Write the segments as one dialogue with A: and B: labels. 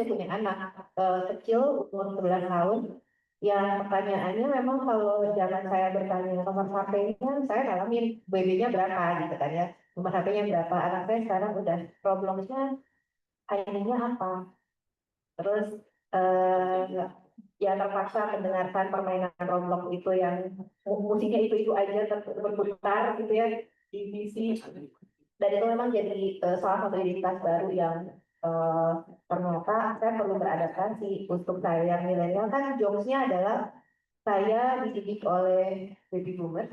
A: punya anak kecil umur 11 tahun. Yang pertanyaannya memang kalau zaman saya bertanya nomor HP-nya, saya ngalamin BB-nya berapa gitu kan ya. Nomor HP-nya berapa, anak saya sekarang udah problemnya ID-nya apa. Terus eh, ya terpaksa mendengarkan permainan Roblox itu yang musiknya itu aja berputar gitu ya di PC. Dan itu memang jadi salah satu identitas baru yang eh, ternyata saya perlu beradaptasi. Untuk saya yang milenial kan jokesnya adalah saya dididik oleh baby boomer,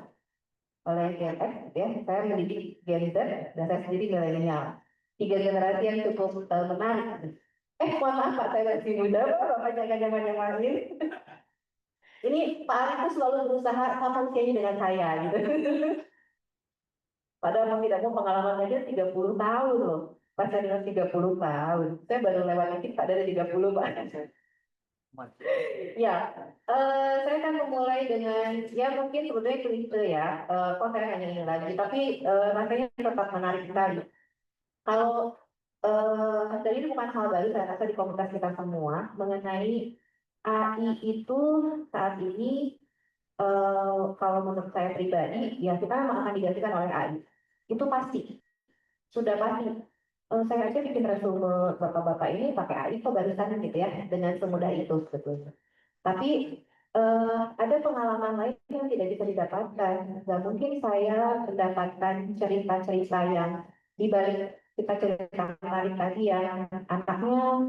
A: oleh Gen X gitu ya. Saya mendidik Gen Z dan saya sendiri milenial. Tiga generasi yang cukup menarik. Mohon maaf Pak, saya masih muda, Pak, Bapak jangan main. Ini Pak Ari itu selalu berusaha sama usianya dengan saya gitu. Padahal mau tidak mau pengalaman aja 30 tahun loh. Pas saya bilang 30 tahun. Saya baru lewat dikit Pak dari 30 Pak. Ya, saya kan memulai dengan ya mungkin sebetulnya klise ya. Kok saya hanya ini lagi, tapi rasanya tetap menarik sekali. Kalau dan ini bukan hal baru saya rasa di komunitas kita semua mengenai AI itu saat ini kalau menurut saya pribadi ya kita memang akan digantikan oleh AI. Itu pasti, sudah pasti. Saya aja bikin resume bapak-bapak ini pakai AI kok barusan gitu ya dengan semudah itu sebetulnya. Tapi ada pengalaman lain yang tidak bisa didapatkan. Nggak mungkin saya mendapatkan cerita-cerita yang di balik kita cerita menarik tadi yang anaknya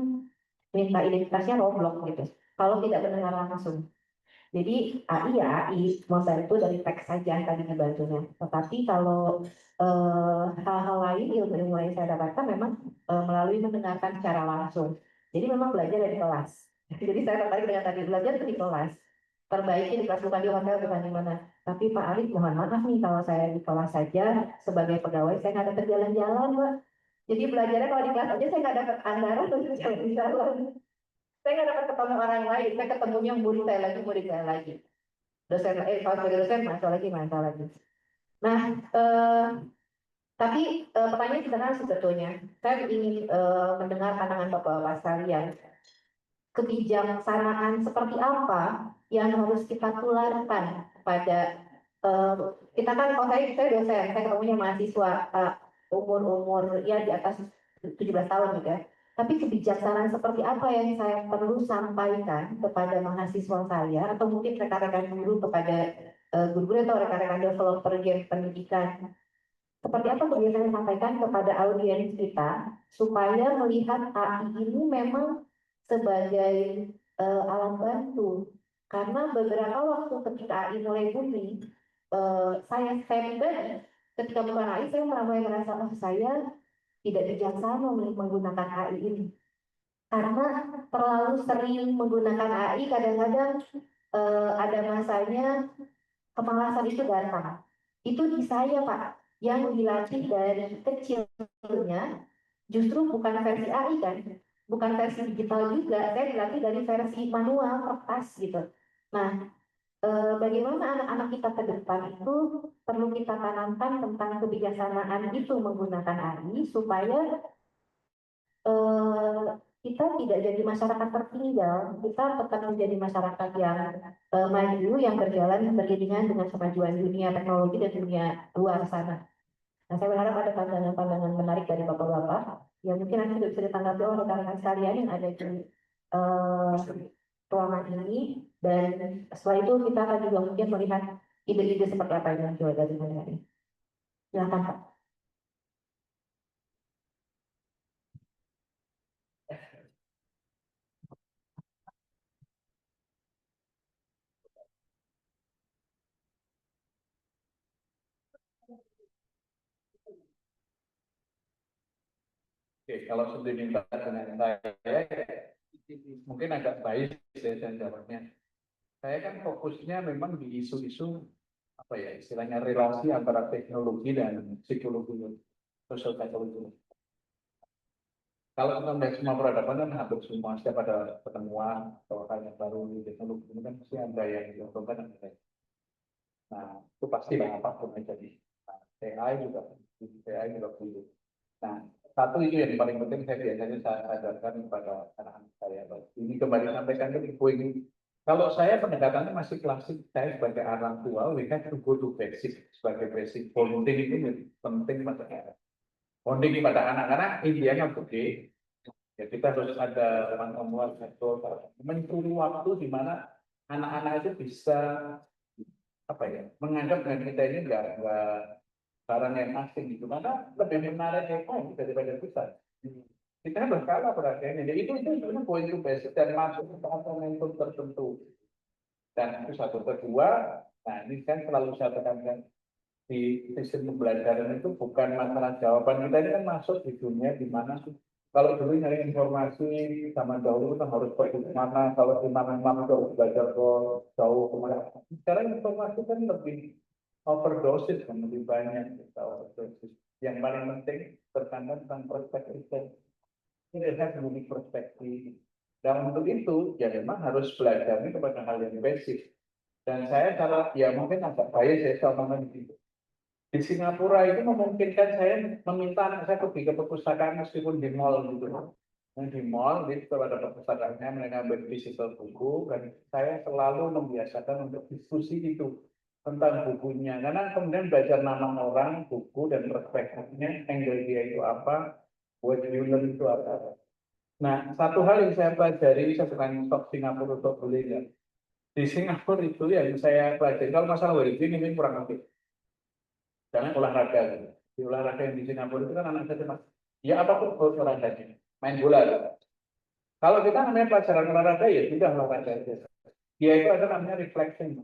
A: minta identitasnya Roblox gitu. Kalau tidak mendengar langsung. Jadi AI ya AI membantu dari teks saja tadi dibantunya. Tetapi kalau hal-hal lain ilmu yang saya dapatkan memang melalui mendengarkan secara langsung. Jadi memang belajar dari kelas. Jadi saya tertarik dengan tadi belajar itu di kelas. Perbaiki di kelas bukan di hotel bukan di mana. Tapi Pak Arif mohon maaf nih kalau saya di kelas saja sebagai pegawai saya nggak dapat jalan-jalan Pak. Jadi belajarnya kalau di kelas aja saya nggak dapat anggaran untuk jalan-jalan. Saya nggak dapat ketemu orang lain, saya ketemunya murid saya lagi. Dosen, kalau sebagai dosen, masa lagi. Nah, tapi pertanyaan sederhana sebetulnya. Saya ingin mendengar pandangan Bapak-Bapak sekalian. Kebijaksanaan seperti apa yang harus kita tularkan pada kita kan, kalau saya dosen, saya ketemunya mahasiswa umur-umur ya di atas 17 tahun juga. Tapi kebijaksanaan seperti apa yang saya perlu sampaikan kepada mahasiswa saya atau mungkin rekan-rekan guru kepada guru-guru atau rekan-rekan developer game pendidikan. Seperti apa kebiasaan yang sampaikan kepada audiens kita supaya melihat AI ini memang sebagai alat bantu. Karena beberapa waktu ketika AI mulai booming, saya pribadi ketika bukan AI saya mulai merasa oh saya tidak bijaksana menggunakan AI ini. Karena terlalu sering menggunakan AI kadang-kadang ada masanya kemalasan itu datang. Itu di saya Pak, yang dilatih dari kecilnya justru bukan versi AI kan, bukan versi digital juga, saya dilatih dari versi manual kertas gitu. Nah, bagaimana anak-anak kita ke depan itu perlu kita tanamkan tentang kebijaksanaan itu menggunakan AI supaya eh, kita tidak jadi masyarakat tertinggal, kita tetap menjadi masyarakat yang maju, yang berjalan beriringan dengan kemajuan dunia teknologi dan dunia luar sana. Nah, saya berharap ada pandangan-pandangan menarik dari Bapak-Bapak yang mungkin nanti bisa ditanggapi oleh rekan-rekan sekalian yang ada di eh, ruangan ini. Dan setelah itu kita akan juga mungkin melihat ide-ide seperti apa yang muncul dari mana ini. Silakan Pak.
B: Oke, kalau sendiri dengan saya, mungkin agak baik saya jawabnya. Saya kan fokusnya memang di isu-isu apa ya istilahnya relasi antara teknologi dan psikologi, sosial psikologi. Kalau kita melihat semua peradaban kan hampir semua setiap ada pertemuan atau hal yang baru di teknologi ini kan pasti ada yang diuntungkan dan ada. Nah, itu pasti lah apapun yang jadi. Nah, AI juga begitu. Nah, satu itu yang paling penting saya biasanya saya ajarkan kepada anak-anak kembali sampaikan ke Ibu ini. Kalau saya pendekatannya masih klasik, saya sebagai orang tua, we have to go to basic. Sebagai basic, bonding itu penting pada anak. Bonding pada anak, karena intinya gede. Ya, kita harus ada teman-teman atau mencuri waktu di mana anak-anak itu bisa apa ya menganggap dengan kita ini enggak barang yang asing gitu, karena lebih menarik daripada kita. Kita berkala perhatiannya. Jadi itu poin itu basic dan masuk ke momentum tertentu. Dan itu satu kedua, nah ini kan selalu saya tekankan di sistem pembelajaran itu bukan masalah jawaban kita ini kan masuk di dunia di mana kalau dulu nyari informasi zaman dahulu kita harus pergi ke mana, kalau di mana harus belajar ke jauh kemana. Sekarang informasi kan lebih overdosis kan lebih banyak kita overdosis. Yang paling penting terkandang tentang perspektif. Ini harus memiliki perspektif. Dan untuk itu, ya memang harus belajar ini kepada hal yang basic. Dan saya kalau ya mungkin agak bias ya sama di di Singapura itu memungkinkan saya meminta anak saya pergi ke perpustakaan meskipun di mall gitu. Yang di mall, di situ ada perpustakaannya, mereka ambil physical buku, dan saya selalu membiasakan untuk diskusi itu tentang bukunya. Karena kemudian belajar nama orang, buku, dan perspektifnya, angle dia itu apa, what you learn itu apa. Nah, satu hal yang saya pelajari, saya bukan stok Singapura untuk beli ya. Di Singapura itu yang saya pelajari, kalau masalah well-being ini kurang lebih. Jangan olahraga. Di olahraga yang di Singapura itu kan anak saya cuma, ya apapun olahraganya, main bola. Kalau kita namanya pelajaran olahraga, ya sudah olahraga aja. Dia itu ada namanya reflection.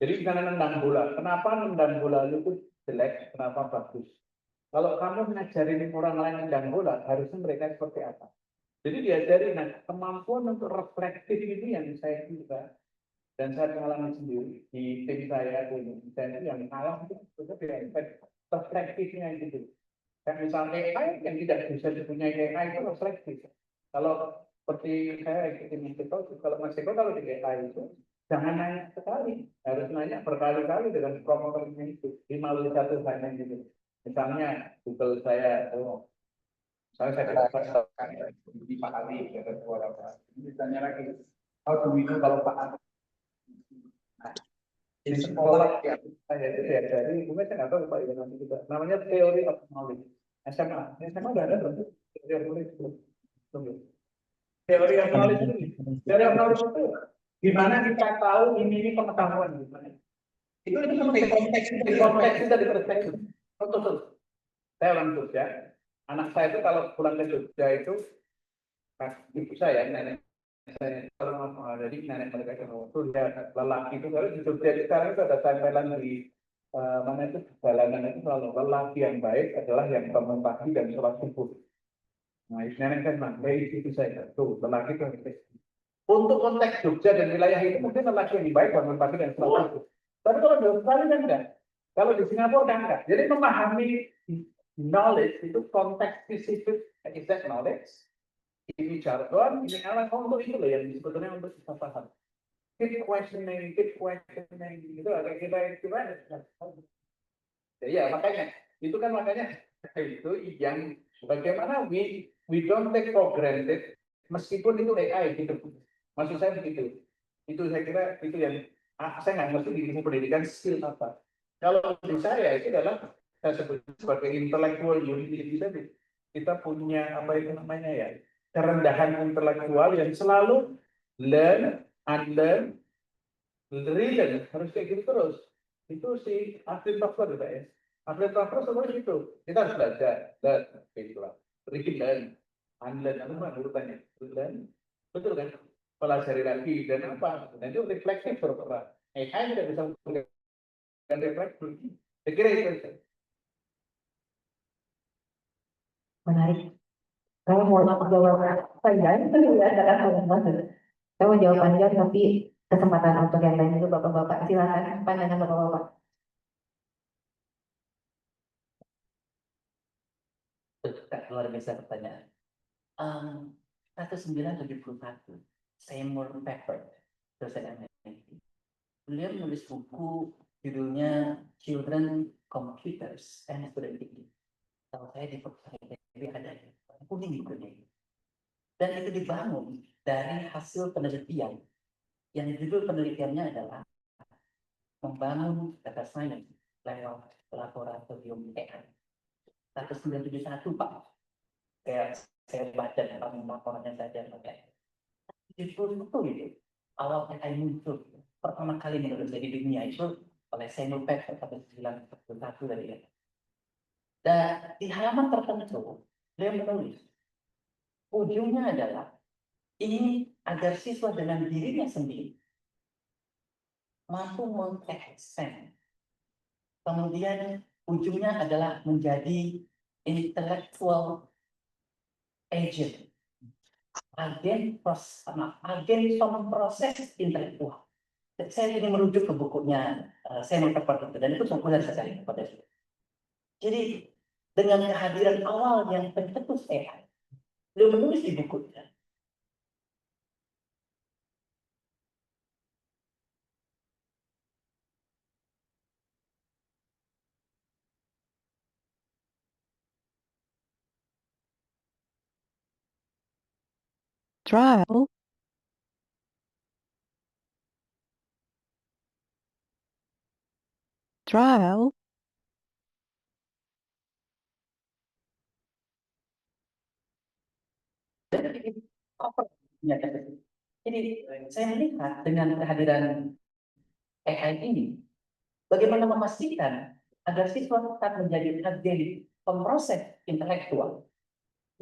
B: Jadi kita nendang bola. Kenapa nendang bola itu jelek? Kenapa bagus? Kalau kamu ngajarin orang lain nendang bola, harusnya mereka seperti apa? Jadi diajari, nah kemampuan untuk reflektif ini yang saya kira dan saya mengalami sendiri di tim saya di Indonesia itu yang kalah itu sebenarnya reflektifnya gitu. Kayak misalnya AI yang tidak bisa dipunyai AI itu reflektif. Kalau seperti saya ikutin itu, kalau Mas Eko kalau di AI itu jangan nanya sekali, harus nanya berkali-kali dengan promotornya itu 5 hanya gitu. Misalnya Google saya, saya di Pak Ali, ada suara Pak. Misalnya lagi, how do we know kalau Pak Ali di sekolah ya saya itu ya dari mungkin saya nggak tahu Pak ya nanti kita namanya teori of knowledge SMA udah ada belum teori of knowledge belum teori of knowledge itu teori of knowledge itu gimana kita tahu ini pengetahuan gimana itu di konteks kita di perspektif contoh saya orang Jogja anak saya itu kalau pulang ke Jogja itu ibu saya nenek saya jadi nenek mereka itu dia lelaki itu kalau di Jogja sekarang itu ada tempelan di mana itu jalanan itu selalu lelaki yang baik adalah yang bangun pagi dan sholat subuh. Nah, nenek kan itu saya tuh lelaki itu untuk konteks Jogja dan wilayah itu mungkin lelaki yang baik bangun pagi dan sholat subuh. Tapi kalau di Australia kan enggak. Kalau di Singapura kan enggak. Jadi memahami knowledge itu konteks spesifik exact knowledge. Ini jargon, ini alat untuk itu loh yang sebetulnya untuk kita paham. Keep questioning, itu agak kita ya makanya itu kan makanya itu yang bagaimana we don't take for granted meskipun itu AI gitu. Maksud saya begitu. Itu saya kira itu yang saya nggak ngerti di ilmu pendidikan skill apa. Kalau di saya itu adalah saya sebut sebagai intellectual humility tadi. Kita punya apa itu namanya ya kerendahan intelektual yang selalu learn, unlearn, relearn harus kayak gitu terus. Itu si atlet software ya. Atlet software semua itu kita harus belajar, relearn, unlearn, apa urutannya? Relearn, betul kan? Pelajari lagi dan apa? Dan itu refleksif berperan. AI tidak bisa melakukan refleksi. Saya kira itu.
A: Menarik. Saya mau jawab panjang itu ya, saya mau jawab panjang tapi kesempatan untuk yang lain itu bapak-bapak silakan pandangan bapak-bapak.
C: Luar biasa pertanyaan. 1971 Seymour Papert dosen MIT. Beliau menulis buku judulnya Children, Computers and Student Thinking. Tahu saya di perpustakaan ada kuning di kuning. Dan itu dibangun dari hasil penelitian yang judul penelitiannya adalah membangun data science lewat laboratorium AI. 1971 Pak. Saya baca dalam laporannya saja pakai. Itu awal AI muncul pertama kali menurut saya di dunia itu oleh Seymour Papert pada 1941 dari ya. Dan di halaman tertentu dia menulis ujungnya adalah ini agar siswa dengan dirinya sendiri mampu mengeksen. Kemudian ujungnya adalah menjadi intellectual agent, agen pemproses intelektual. Saya ini merujuk ke bukunya Seymour Papert dan itu populer sekali pada itu. Jadi dengan kehadiran awal yang pencetus AI, beliau menulis di bukunya.
D: Trial. Trial.
C: Jadi saya melihat dengan kehadiran AI ini, bagaimana memastikan agar siswa tetap menjadi agen pemproses intelektual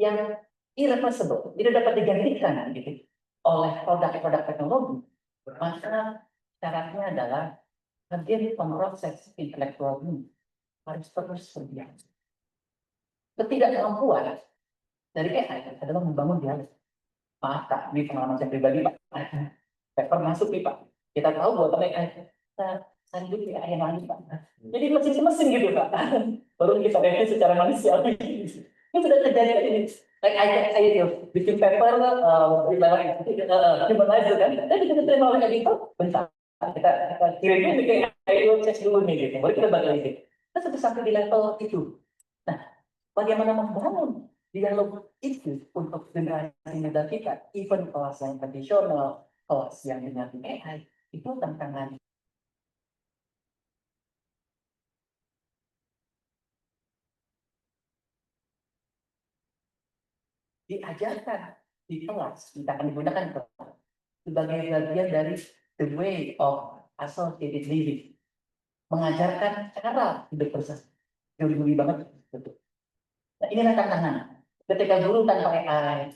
C: yang irreversible, tidak dapat digantikan gitu, oleh produk-produk teknologi. Maka syaratnya adalah agen pemproses intelektual ini harus terus berbiasa. Ketidakmampuan dari AI adalah membangun dialog. Maaf Kak, ini pengalaman saya pribadi Pak. Paper masuk nih Pak. Kita tahu buat AI. Cari dulu AI yang lain Pak. Jadi mesin gitu Pak. Baru kita review secara manusiawi. Ini sudah terjadi ini. AI itu bikin paper humanizer kan. Dan kita terima oleh gitu. Bentar. Kita kirim dulu ke AI itu cek dulu nih gitu. Baru kita bakal ini. Kita sudah sampai di level itu. Nah, bagaimana membangun dialog itu untuk generasi muda kita, even kelas yang tradisional, kelas yang dengan AI, itu tantangan. Diajarkan di kelas, kita akan gunakan kelas sebagai bagian dari the way of associated living, mengajarkan cara hidup bersama. Jauh banget, betul. Nah, inilah tantangan. Ketika guru tanpa AI,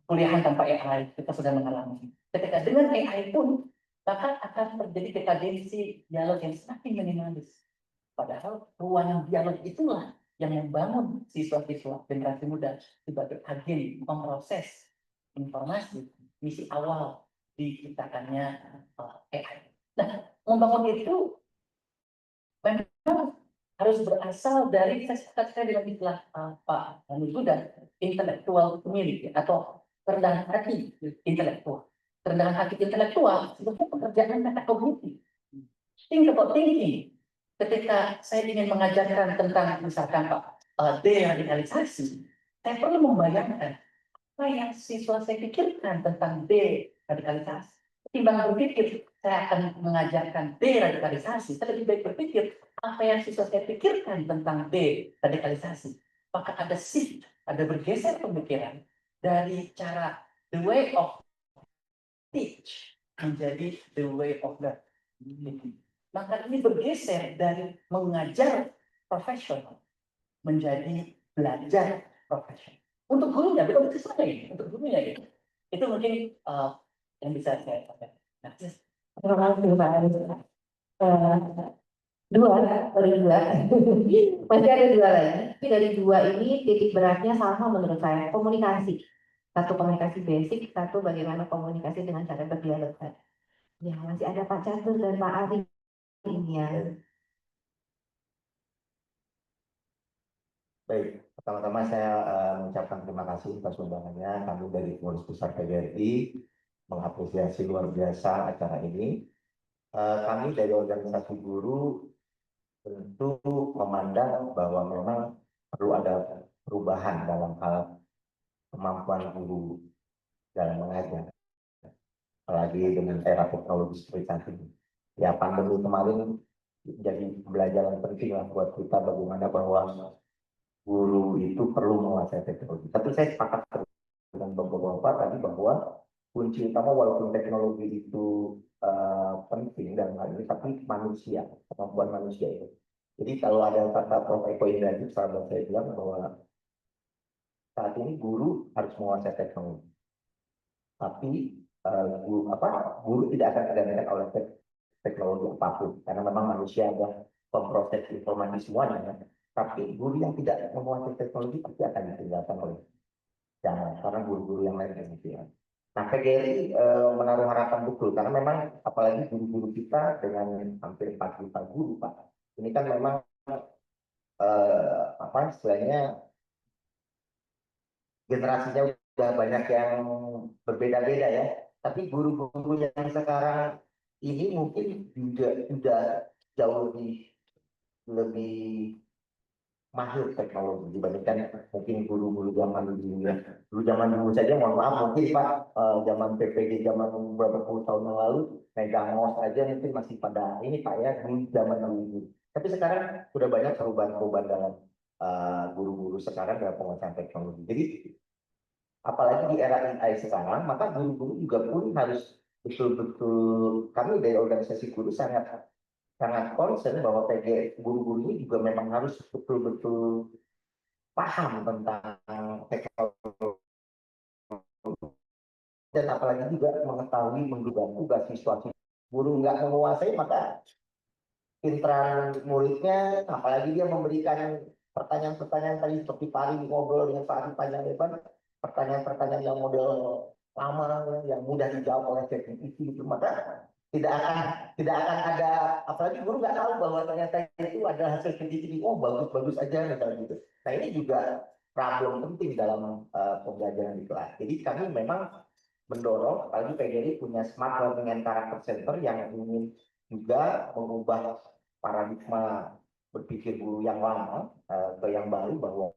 C: kuliahan tanpa AI, kita sudah mengalami. Ketika dengan AI pun, maka akan terjadi dekadensi dialog yang semakin minimalis. Padahal ruang dialog itulah yang membangun siswa-siswa generasi muda sebagai agen memproses informasi, misi awal diciptakannya AI. Nah, membangun itu memang harus berasal dari saya dengan istilah Pak Hani Buddha, intellectual humility atau kerendahan hati intelektual. Kerendahan hati intelektual itu pekerjaan metakognitif. Think about thinking. Ketika saya ingin mengajarkan tentang misalkan Pak deradikalisasi, saya perlu membayangkan apa yang siswa saya pikirkan tentang deradikalisasi. Ketimbang berpikir saya akan mengajarkan deradikalisasi, saya lebih baik berpikir apa yang siswa saya pikirkan tentang deradikalisasi. Maka ada shift, ada bergeser pemikiran dari cara the way of teach menjadi the way of learn. Maka ini bergeser dari mengajar profesional menjadi belajar profesional. Untuk gurunya, bukan untuk siswanya ini, untuk gurunya gitu. Itu mungkin yang bisa saya sampaikan.
A: Terima kasih Pak Aris. Dua dari dua. Masih ada dua lagi. Tapi dari dua ini titik beratnya sama menurut saya, komunikasi. Satu komunikasi basic, satu bagaimana komunikasi dengan cara berdialog. Ya, masih ada Pak Catur dan Pak Ari ini ya.
E: Baik, pertama-tama saya mengucapkan terima kasih atas undangannya. Kami dari Pengurus Besar PGRI mengapresiasi luar biasa acara ini. Kami dari organisasi guru tentu memandang bahwa memang perlu ada perubahan dalam hal kemampuan guru dalam mengajar. lagi dengan era teknologi seperti saat ini. Ya pandemi kemarin jadi pembelajaran penting lah buat kita bagaimana bahwa guru itu perlu menguasai teknologi. Tapi saya sepakat dengan bapak-bapak tadi bahwa kunci utama walaupun teknologi itu penting dalam hal ini, tapi manusia, kemampuan manusia itu. Jadi kalau ada kata Prof. Eko Indrajit, sahabat saya bilang bahwa saat ini guru harus menguasai teknologi. Tapi guru tidak akan tergantikan oleh teknologi apapun, karena memang manusia ada memproses informasi semuanya. Tapi guru yang tidak menguasai teknologi pasti akan ditinggalkan oleh zaman, karena guru-guru yang lain demikian. Nah, PGRI menaruh harapan betul, karena memang apalagi guru-guru kita dengan hampir 4 juta guru, Pak. Ini kan memang istilahnya generasinya udah banyak yang berbeda-beda ya. Tapi guru-guru yang sekarang ini mungkin juga jauh lebih mahir teknologi dibandingkan mungkin guru-guru zaman dulu ya. Dulu zaman dulu saja, mohon maaf mungkin Pak, zaman PPG zaman beberapa puluh tahun yang lalu, megang mouse aja mungkin masih pada ini Pak ya, di zaman dulu. Tapi sekarang sudah banyak perubahan-perubahan dalam guru-guru sekarang dalam penguasaan teknologi. Jadi apalagi di era AI sekarang, maka guru-guru juga pun harus betul-betul, kami dari organisasi guru sangat concern bahwa guru-guru ini juga memang harus betul-betul paham tentang teknologi dan apalagi juga mengetahui menggunakan tugas siswa. Guru nggak menguasai, maka pinteran muridnya, apalagi dia memberikan pertanyaan-pertanyaan tadi seperti Pak Ari ngobrol dengan Pak Ari panjang lebar, pertanyaan-pertanyaan yang model lama yang mudah dijawab oleh ChatGPT itu, maka tidak akan ada, apalagi guru nggak tahu bahwa ternyata itu adalah hasil ChatGPT. Oh bagus aja misalnya gitu. Nah ini juga problem penting dalam pembelajaran di kelas. Jadi kami memang mendorong, apalagi PGRI punya Smart Learning and Character Center yang ingin juga mengubah paradigma berpikir guru yang lama ke yang baru, bahwa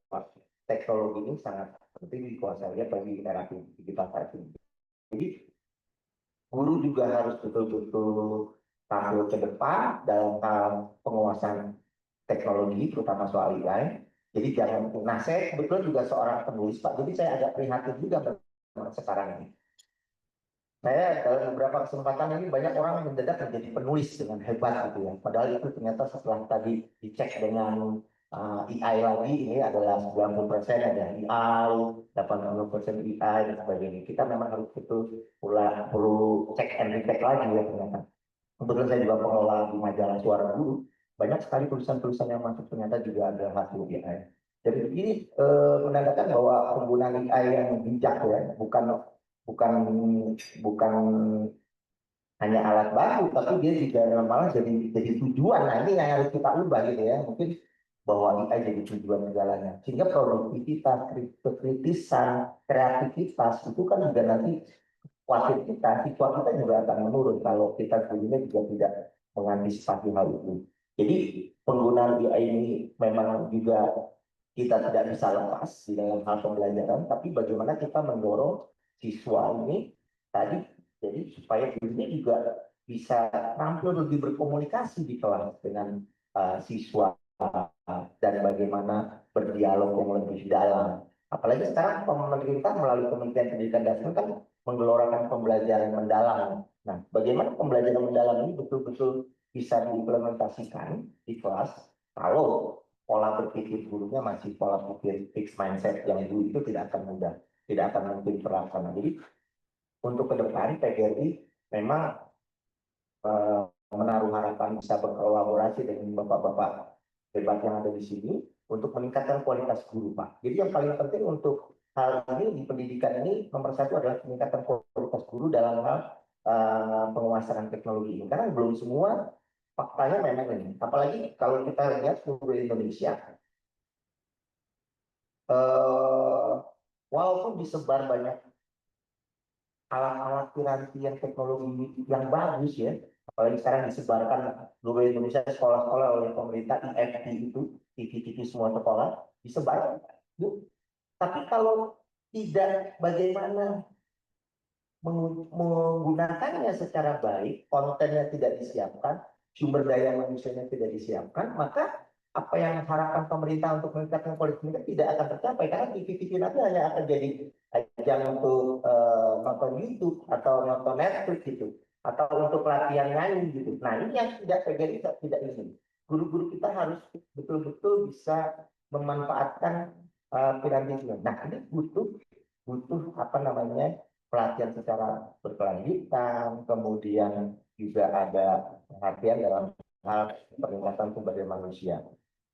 E: teknologi ini sangat penting dikuasai bagi era digital saat ini. Jadi guru juga harus betul-betul tampil ke depan dalam hal penguasaan teknologi, terutama soal AI. Jadi jangan, nah saya kebetulan juga seorang penulis Pak, jadi saya agak prihatin juga sekarang ini. Saya dalam beberapa kesempatan ini banyak orang mendadak menjadi penulis dengan hebat gitu ya. Padahal itu ternyata setelah tadi dicek dengan AI lagi, ini adalah 90% ada AI, 80% AI dan sebagainya. Kita memang harus perlu cek and recheck lagi ya ternyata. Kebetulan saya juga pengelola di majalah Suara Guru, banyak sekali tulisan-tulisan yang masuk ternyata juga ada hasil AI. Jadi ini menandakan bahwa penggunaan AI yang bijak ya, bukan hanya alat baru, tapi dia juga malah jadi tujuan. Nah ini yang harus kita ubah gitu ya, mungkin bahwa AI jadi tujuan segalanya, sehingga produktivitas, kekritisan, kreativitas itu kan juga nanti khawatir siswa kita juga akan menurun kalau kita dulunya juga tidak mengantisipasi hal itu. Jadi penggunaan AI ini memang juga kita tidak bisa lepas di dalam hal pembelajaran, tapi bagaimana kita mendorong siswa ini tadi, jadi supaya dirinya juga bisa tampil lebih berkomunikasi di kelas dengan siswa dan bagaimana berdialog yang lebih dalam. Apalagi sekarang pemerintah melalui Kementerian Pendidikan dan Kebudayaan kan menggelorakan pembelajaran mendalam. Nah, bagaimana pembelajaran mendalam ini betul-betul bisa diimplementasikan di kelas kalau pola berpikir gurunya masih pola pikir fixed mindset yang dulu itu tidak akan mudah, tidak akan mungkin terlaksana. Jadi untuk ke depan PGRI memang menaruh harapan bisa berkolaborasi dengan bapak-bapak hebat yang ada di sini untuk meningkatkan kualitas guru, Pak. Jadi yang paling penting untuk hal ini di pendidikan ini nomor satu adalah peningkatan kualitas guru dalam hal penguasaan teknologi ini. Karena belum semua faktanya memang ini. Apalagi kalau kita lihat seluruh Indonesia, walaupun disebar banyak alat-alat piranti yang teknologi yang bagus ya, apalagi sekarang disebarkan seluruh Indonesia sekolah-sekolah oleh pemerintah IFT itu, TV-TV semua sekolah disebarkan. Tapi kalau tidak, bagaimana menggunakannya secara baik, kontennya tidak disiapkan, sumber daya manusianya tidak disiapkan, maka apa yang harapan pemerintah untuk meningkatkan kualitas pendidikan tidak akan tercapai karena TV-TV nanti hanya akan jadi ajang untuk nonton YouTube atau nonton Netflix gitu atau untuk latihan nyanyi gitu. Nah ini yang tidak PGRI tidak ingin. Guru-guru kita harus betul-betul bisa memanfaatkan piramidnya. Nah ini butuh butuh apa namanya pelatihan secara berkelanjutan, kemudian juga ada perhatian dalam hal peningkatan sumber daya manusia.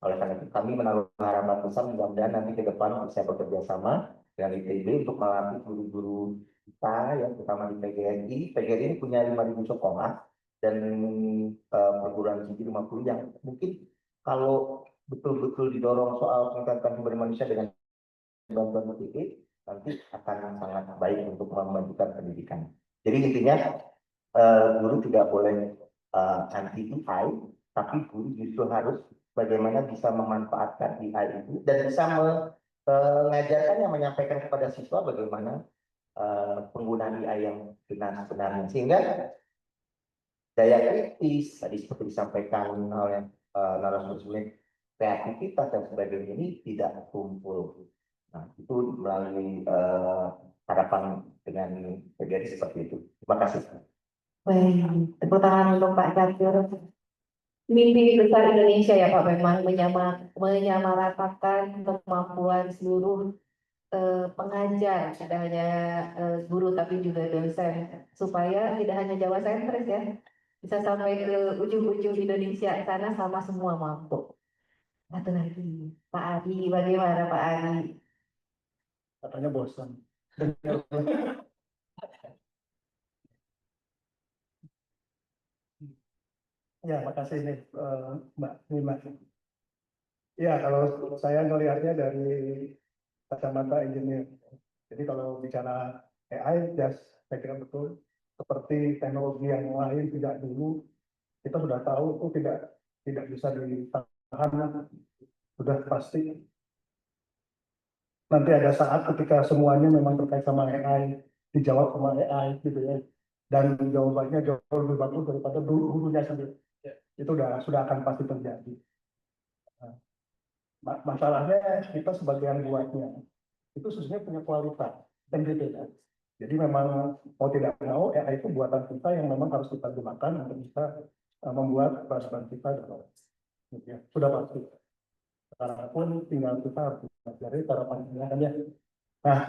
E: Oleh karena itu kami menaruh harapan besar mudah-mudahan nanti ke depan bisa bekerja sama dengan ITB untuk melatih guru-guru kita yang terutama di PGRI. PGRI ini punya 5.000 sekolah dan perguruan tinggi 50 yang mungkin kalau betul-betul didorong soal peningkatan sumber daya manusia dengan bantuan ITB nanti akan sangat baik untuk memajukan pendidikan. Jadi intinya guru tidak boleh anti AI, tapi guru justru harus bagaimana bisa memanfaatkan AI itu dan bisa mengajarkan yang menyampaikan kepada siswa bagaimana penggunaan AI yang benar-benarnya sehingga daya kritis tadi seperti disampaikan oleh narasumber sebelumnya kreativitas dan sebagainya ini tidak tumpul. Nah, itu melalui harapan dengan PGRI seperti itu. Terima kasih.
A: Baik, tepuk tangan untuk Pak Catur. Mimpi besar Indonesia ya Pak memang menyamaratakan kemampuan seluruh pengajar, tidak hanya guru tapi juga dosen, supaya tidak hanya Jawa sentris ya, bisa sampai ke ujung-ujung Indonesia sana sama semua mampu. Satu lagi, Pak Adi, bagaimana Pak Adi?
D: Katanya bosan. Ya, makasih nih Mbak Nima. Ya, kalau saya melihatnya dari kacamata engineer. Jadi kalau bicara AI, just saya kira betul. Seperti teknologi yang lain tidak dulu, kita sudah tahu itu tidak bisa ditahan, sudah pasti. Nanti ada saat ketika semuanya memang terkait sama AI, dijawab sama AI gitu ya. Dan jawabannya jauh lebih bagus daripada gurunya sendiri. Itu sudah akan pasti terjadi. Masalahnya kita sebagai yang buatnya itu sebenarnya punya kualitas integritas. Jadi memang mau tidak mau AI itu buatan kita yang memang harus kita gunakan untuk bisa membuat perasaan kita ya, sudah pasti. Sekarang pun tinggal kita harus pelajari cara pakainya. Nah,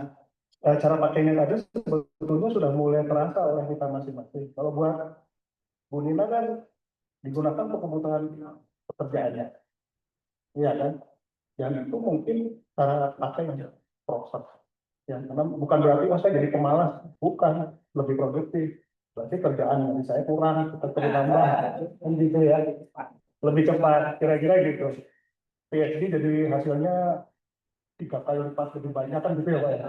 D: cara pakainya tadi sebetulnya sudah mulai terasa oleh kita masing-masing. Kalau buat Bu Nina kan digunakan untuk kebutuhan pekerjaannya, iya kan? Yang itu mungkin cara pakai yang proses. Ya, karena bukan berarti saya jadi pemalas, bukan, lebih produktif. Berarti kerjaan yang saya kurang, kita perlu nambah, kan gitu ya. Lebih cepat, kira-kira gitu. PhD jadi hasilnya 3 kali lipat lebih banyak kan gitu ya Pak ya.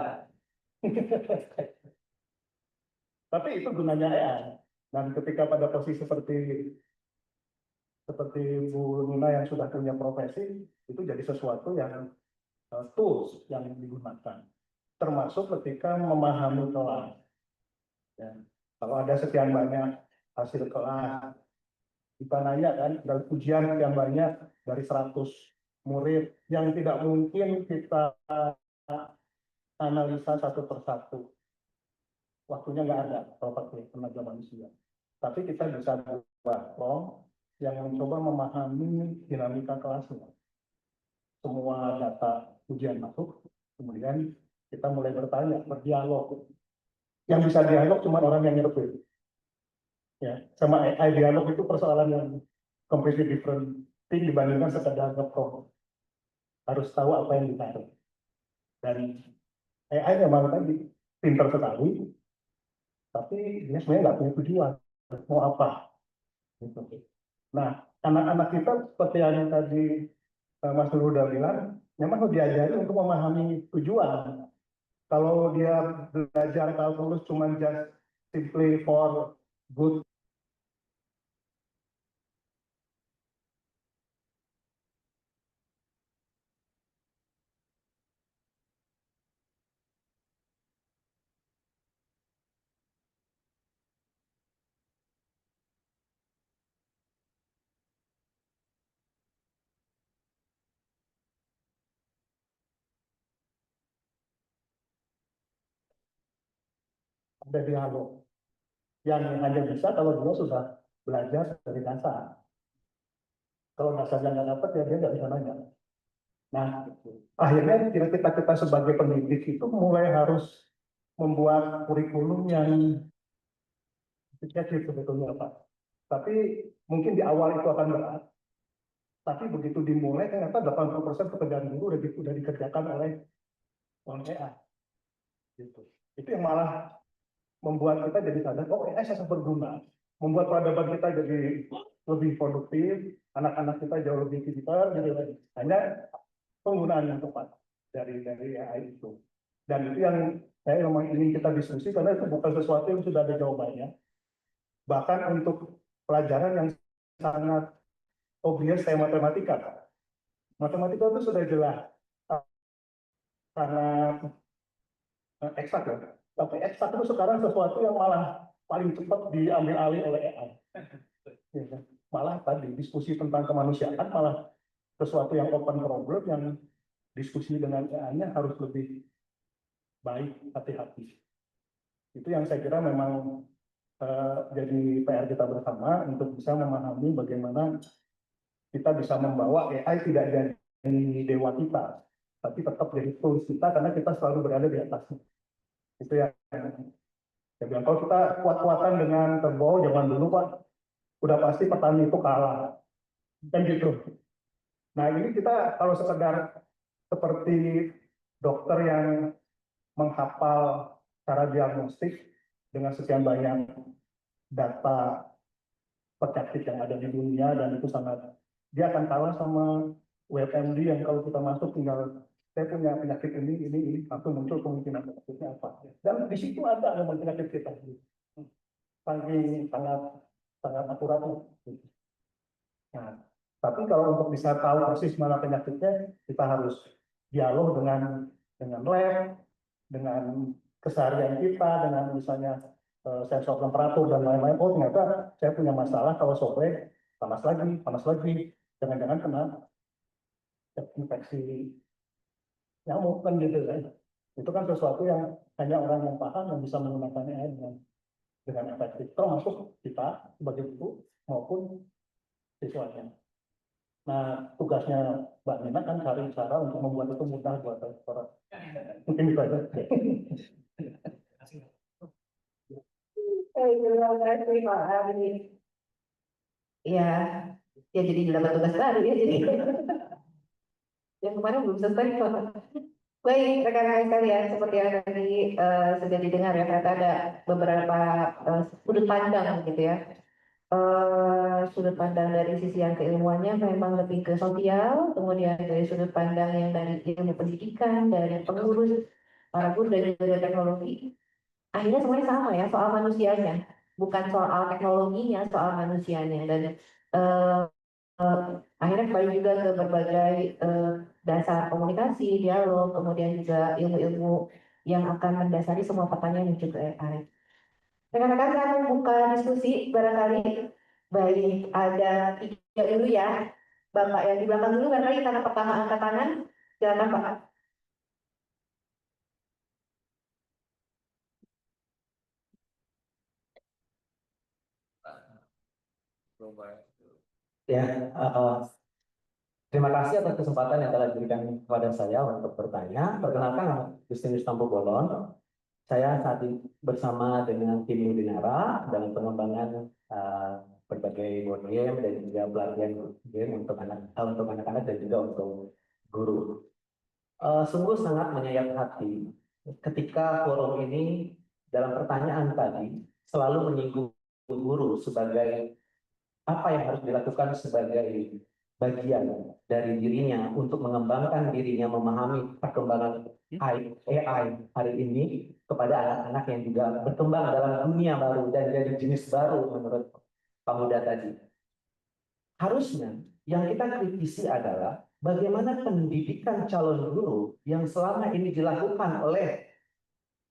D: Tapi itu gunanya AI. Dan ketika pada posisi seperti Bu Nina yang sudah punya profesi, itu jadi sesuatu yang tools yang digunakan. Termasuk ketika memahami kelas. Ya. Kalau ada sekian banyak hasil kelas, kita nanya kan, dari ujian yang banyak dari 100 murid, yang tidak mungkin kita analisa satu persatu. Waktunya nggak ada kalau pakai tenaga manusia. Tapi kita bisa buat form yang mencoba memahami dinamika kelasnya. Semua data ujian masuk, kemudian kita mulai bertanya, berdialog. Yang bisa dialog cuma orang yang ngerti. Ya, sama AI dialog itu persoalan yang completely different thing dibandingkan sekedar ngeprompt. Harus tahu apa yang ditaruh. Dan AI memang tadi pinter sekali, tapi dia sebenarnya nggak punya tujuan. Mau apa? Gitu. Nah, anak-anak kita seperti yang tadi Mas Nurul udah bilang, memang harus diajari untuk memahami tujuan. Kalau dia belajar kalkulus cuma just simply for good ada dialog yang hanya bisa kalau dia sudah belajar dari dasar. Kalau dasarnya nggak dapat ya dia nggak bisa nanya. Nah, akhirnya kita sebagai pendidik itu mulai harus membuat kurikulum yang efektif sebetulnya Pak. Tapi mungkin di awal itu akan berat. Tapi begitu dimulai ternyata 80% pekerjaan guru udah dikerjakan oleh AI. Gitu. Itu yang malah membuat kita jadi sadar, oh AI sangat berguna. Membuat peradaban kita jadi lebih produktif, anak-anak kita jauh lebih pintar, gitu. Hanya penggunaan yang tepat dari AI itu. Dan itu yang saya memang ingin kita diskusi karena itu bukan sesuatu yang sudah ada jawabannya. Bahkan untuk pelajaran yang sangat obvious kayak matematika. Matematika itu sudah jelas sangat eksak ya. Tapi eksak itu sekarang sesuatu yang malah paling cepat diambil alih oleh AI. Ya, kan? Malah tadi diskusi tentang kemanusiaan malah sesuatu yang open problem yang diskusi dengan AI-nya harus lebih baik, hati-hati. Itu yang saya kira memang jadi PR kita bersama untuk bisa memahami bagaimana kita bisa membawa AI tidak jadi dewa kita, tapi tetap jadi tools kita karena kita selalu berada di atasnya. Itu yang saya bilang. Kalau kita kuat-kuatan dengan kerbau zaman dulu Pak, udah pasti petani itu kalah, kan gitu. Nah ini kita kalau sekedar seperti dokter yang menghafal cara diagnostik dengan sekian banyak data penyakit yang ada di dunia dan itu sangat, dia akan kalah sama WebMD yang kalau kita masuk tinggal saya punya penyakit ini langsung muncul kemungkinan penyakitnya apa. Dan di situ ada memang penyakit kita, sangat sangat akurat. Nah, tapi kalau untuk bisa tahu persis mana penyakitnya, kita harus dialog dengan lab, dengan keseharian kita, dengan misalnya sensor temperatur dan lain-lain. Oh ternyata saya punya masalah kalau sore panas lagi, jangan-jangan kena infeksi nyamuk kan gitu kan. Itu kan sesuatu yang hanya orang yang paham yang bisa menggunakannya dengan efektif, termasuk kita sebagai guru maupun siswanya. Nah, tugasnya Mbak Nina kan cari cara untuk membuat itu mudah buat orang. Mungkin itu aja.
A: Terima kasih Pak Ari. Ya, ya jadi dapat tugas baru ya jadi. Yang kemarin belum selesai Pak. Baik, rekan-rekan sekalian, seperti yang tadi sudah didengar ya, ternyata ada beberapa sudut pandang gitu ya. Sudut pandang dari sisi yang keilmuannya memang lebih ke sosial, kemudian dari sudut pandang yang dari ilmu pendidikan, dari pengurus, para guru dan juga teknologi. Akhirnya semuanya sama ya, soal manusianya, bukan soal teknologinya, soal manusianya. Dan akhirnya kembali juga ke berbagai dasar komunikasi, dialog, kemudian juga ilmu-ilmu yang akan mendasari semua pertanyaan yang juga AI. Rekan-rekan saya mau buka diskusi barangkali. Baik, ada tiga dulu ya. Bapak yang di belakang dulu barangkali karena pertama angkat tangan. Silakan Pak.
F: Ya, terima kasih atas kesempatan yang telah diberikan kepada saya untuk bertanya. Perkenalkan, nama Justinus Tampu Bolon. Saya saat ini bersama dengan tim Udinara dalam pengembangan berbagai board game dan juga pelatihan game untuk anak-anak dan juga untuk guru. Sungguh sangat menyayat hati ketika forum ini dalam pertanyaan tadi selalu menyinggung guru sebagai apa yang harus dilakukan sebagai bagian dari dirinya untuk mengembangkan dirinya memahami perkembangan AI hari ini kepada anak-anak yang juga berkembang dalam dunia baru dan jadi jenis baru menurut Pak Muda tadi. Harusnya yang kita kritisi adalah bagaimana pendidikan calon guru yang selama ini dilakukan oleh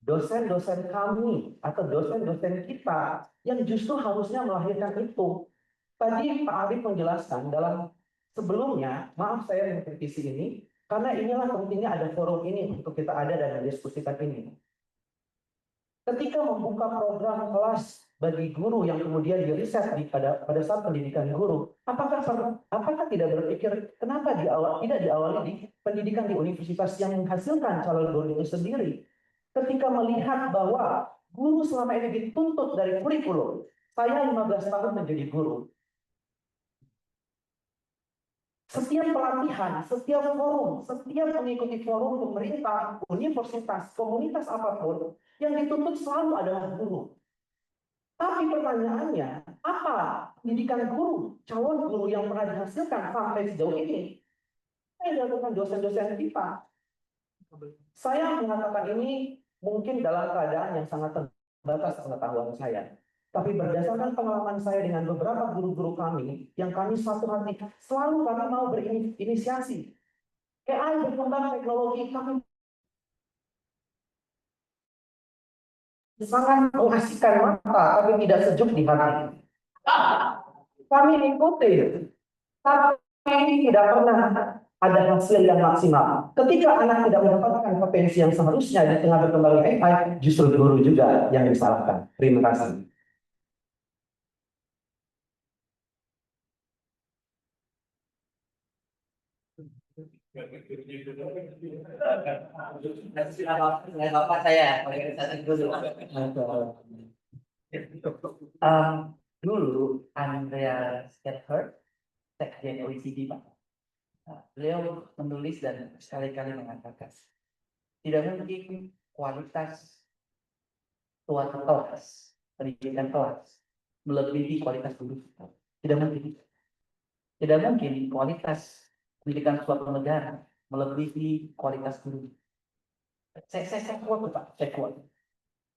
F: dosen-dosen kami atau dosen-dosen kita yang justru harusnya melahirkan itu. Tadi Pak Arif menjelaskan dalam sebelumnya, maaf saya mengkritisi ini, karena inilah pentingnya ada forum ini untuk kita ada dan mendiskusikan ini. ketika membuka program kelas bagi guru yang kemudian diriset pada saat pendidikan guru, apakah tidak berpikir kenapa tidak diawali di pendidikan di universitas yang menghasilkan calon guru itu sendiri? Ketika melihat bahwa guru selama ini dituntut dari kurikulum, saya 15 tahun menjadi guru. Setiap pelatihan, setiap forum, setiap mengikuti forum pemerintah, universitas, komunitas apapun, yang dituntut selalu adalah guru. Tapi pertanyaannya, apa pendidikan guru, calon guru yang pernah dihasilkan sampai sejauh ini? Saya dilakukan dosen-dosen kita. Saya mengatakan ini mungkin dalam keadaan yang sangat terbatas pengetahuan saya. Tapi berdasarkan pengalaman saya dengan beberapa guru-guru kami, yang kami satu hati, selalu kami mau berinisiasi. AI berkembang teknologi, kami sangat mengasihkan mata, tapi tidak sejuk di hati. Kami ikuti, tapi tidak pernah ada hasil yang maksimal. Ketika anak tidak mendapatkan potensi yang seharusnya di tengah berkembangnya AI, justru guru juga yang disalahkan. Terima kasih.
C: Bapak saya organisasi dulu. Dulu Andrea Skethert, Sekjen OECD Pak, beliau menulis dan sekali-kali mengatakan tidak mungkin kualitas suatu kelas, pendidikan kelas melebihi kualitas guru. Tidak mungkin. Tidak mungkin kualitas pendidikan suatu negara melebihi kualitas guru. Saya kuat Pak, saya kuat.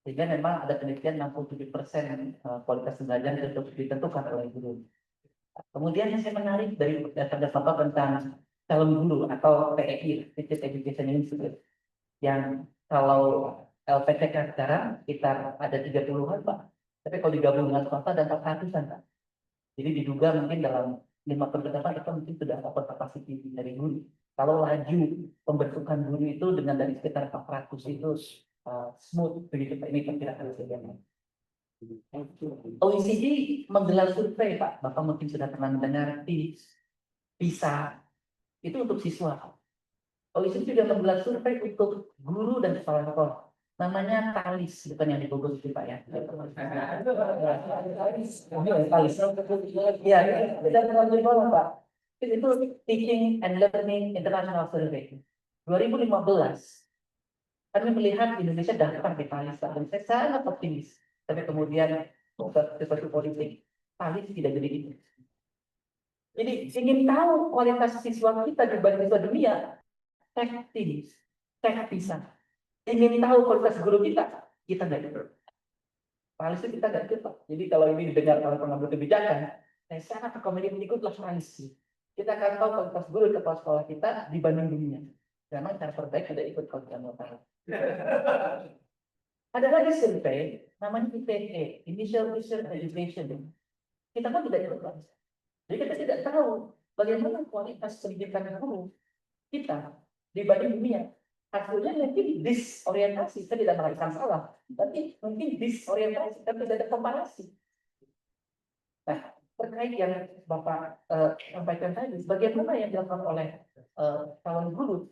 C: Sehingga memang ada penelitian 67% kualitas belajar itu ditentukan oleh guru. Kemudian yang saya menarik dari data Bapak tentang calon guru atau TEI, Teacher Education Institute, yang kalau LPTK sekarang sekitar ada 30-an Pak, tapi kalau digabung dengan swasta ada 400-an Pak. Jadi diduga mungkin dalam 5 tahun ke depan kita mungkin sudah dapat kapasiti dari guru. Kalau laju pembentukan guru itu dengan dari sekitar 400 itu smooth begitu Pak, ini perkiraan saya. OECD menggelar survei Pak, Bapak mungkin sudah pernah mendengar PISA, itu untuk siswa. OECD juga menggelar survei untuk guru dan kepala sekolah. Namanya TALIS, bukan yang di Bogor itu Pak ya. TALIS. Ya, kita pernah di bawah Pak. Itu Teaching and Learning International Survey 2015. Kami melihat Indonesia daftar di TALIS Pak, dan saya sangat optimis. Tapi kemudian seperti politik, TALIS tidak jadi itu. Jadi ingin tahu kualitas siswa kita dibanding siswa dunia, cek TIMS, cek PISA. Ingin tahu kualitas guru kita nggak ikut. TALIS itu kita nggak ikut Pak. Jadi kalau ini didengar oleh pengambil kebijakan, saya sangat rekomendasi ikutlah TALIS. Kita akan tahu kualitas guru di kepala sekolah kita dibanding dunia. Karena cara terbaik tidak ikut kualitas lokal. Ada lagi survei namanya ITE, Initial Teacher Education. Kita pun tidak ikut TALIS. Jadi kita tidak tahu bagaimana kualitas pendidikan guru kita dibanding dunia. Hasilnya mungkin disorientasi, saya tidak mengatakan salah, tapi mungkin disorientasi, tapi tidak ada komparasi. Nah, terkait yang Bapak sampaikan tadi, bagaimana yang dilakukan oleh calon guru,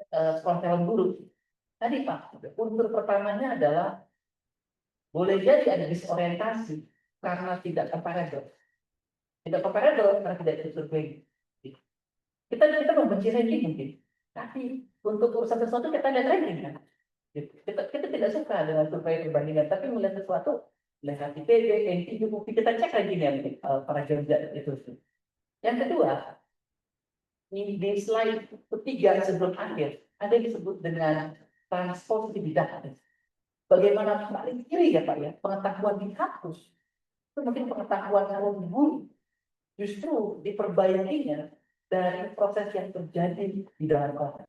C: sekolah calon guru? Tadi Pak, unsur pertamanya adalah boleh jadi ada disorientasi karena tidak comparable. Tidak comparable karena tidak ikut survei. Kita membenci ranking mungkin, tapi untuk urusan sesuatu kita lihat ranking kan. Kita tidak suka dengan survei perbandingan, tapi melihat sesuatu, lihat IPB, NTB, kita cek rankingnya para jurnal itu. Yang kedua, di slide ketiga sebelum akhir, ada yang disebut dengan transposisi didaktis. Bagaimana paling kiri ya Pak ya, pengetahuan di kampus, itu mungkin pengetahuan calon guru, justru diperbaikinya dari proses yang terjadi di dalam kelas.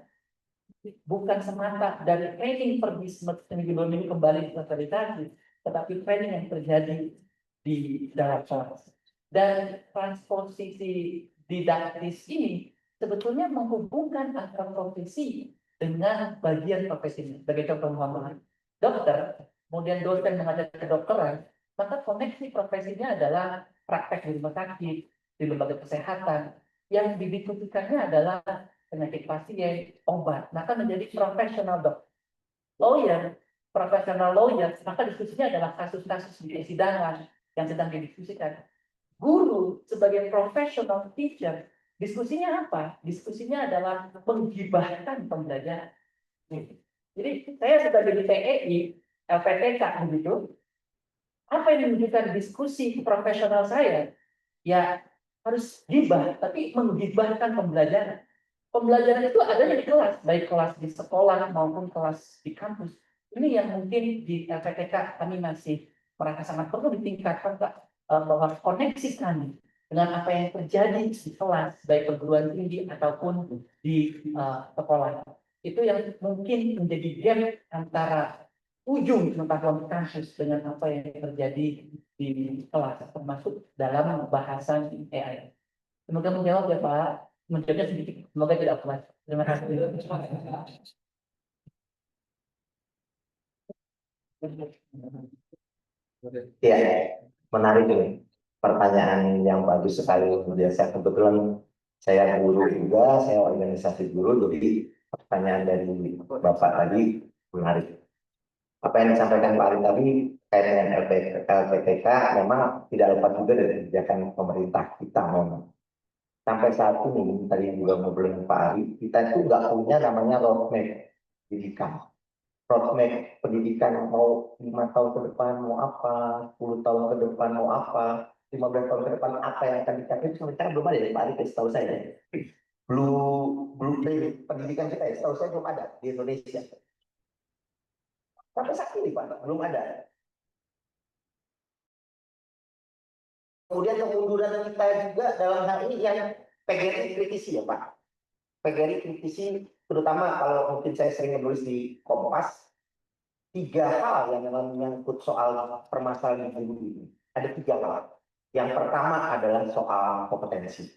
C: Bukan semata dari training per minggu kembali ke sosialisasi, tetapi training yang terjadi di dalam kelas. Dan transposisi didaktis ini sebetulnya menghubungkan antara profesi dengan bagian profesinya. Sebagai contoh Muhammad, dokter kemudian dosen mengajar kedokteran, maka koneksi profesinya adalah praktek di rumah sakit, di lembaga kesehatan. Yang didiskusikannya adalah penyakit pasien, obat, maka menjadi profesional dokter. Lawyer, profesional lawyer, maka diskusinya adalah kasus-kasus di persidangan yang sedang didiskusikan. Guru sebagai profesional teacher, diskusinya apa? Diskusinya adalah menggibahkan pembelajaran. Jadi saya sebagai di TEI, LPTK begitu, apa yang menunjukkan diskusi profesional saya? Ya harus gibah, tapi menggibahkan pembelajaran. Pembelajaran itu adanya di kelas, baik kelas di sekolah maupun kelas di kampus. Ini yang mungkin di LPTK kami masih merasa sangat perlu ditingkatkan, Pak, bahwa koneksi kami dengan apa yang terjadi di kelas, baik perguruan tinggi ataupun di sekolah. Itu yang mungkin menjadi gap antara ujung pengetahuan kasus dengan apa yang terjadi di kelas, termasuk dalam bahasan AI. Semoga menjawab ya Pak. Menjawabnya sedikit, semoga tidak kelas. Terima kasih.
E: Ya, menarik ini. Pertanyaan yang bagus sekali. Biasa kebetulan saya guru juga, saya organisasi guru, jadi pertanyaan dari Bapak tadi menarik. Apa yang disampaikan Pak Ari tadi kait dengan LPTK memang tidak lepas juga dari kebijakan pemerintah kita memang. Sampai saat ini, tadi juga ngobrol dengan Pak Ari, kita itu nggak punya namanya roadmap pendidikan. Roadmap pendidikan mau 5 tahun ke depan mau apa, 10 tahun ke depan mau apa, 15 tahun ke depan apa yang akan dicapai, sementara belum ada ya Pak Ari, setahu saya. Blueprint pendidikan kita ya, setahu saya belum ada di Indonesia. Sampai saat ini Pak, belum ada. Kemudian kemunduran kita juga dalam hal ini yang PGRI kritisi ya Pak. PGRI kritisi terutama kalau mungkin saya sering menulis di Kompas, 3 hal yang menyangkut soal permasalahan guru ini. Ada 3 hal. Yang pertama adalah soal kompetensi.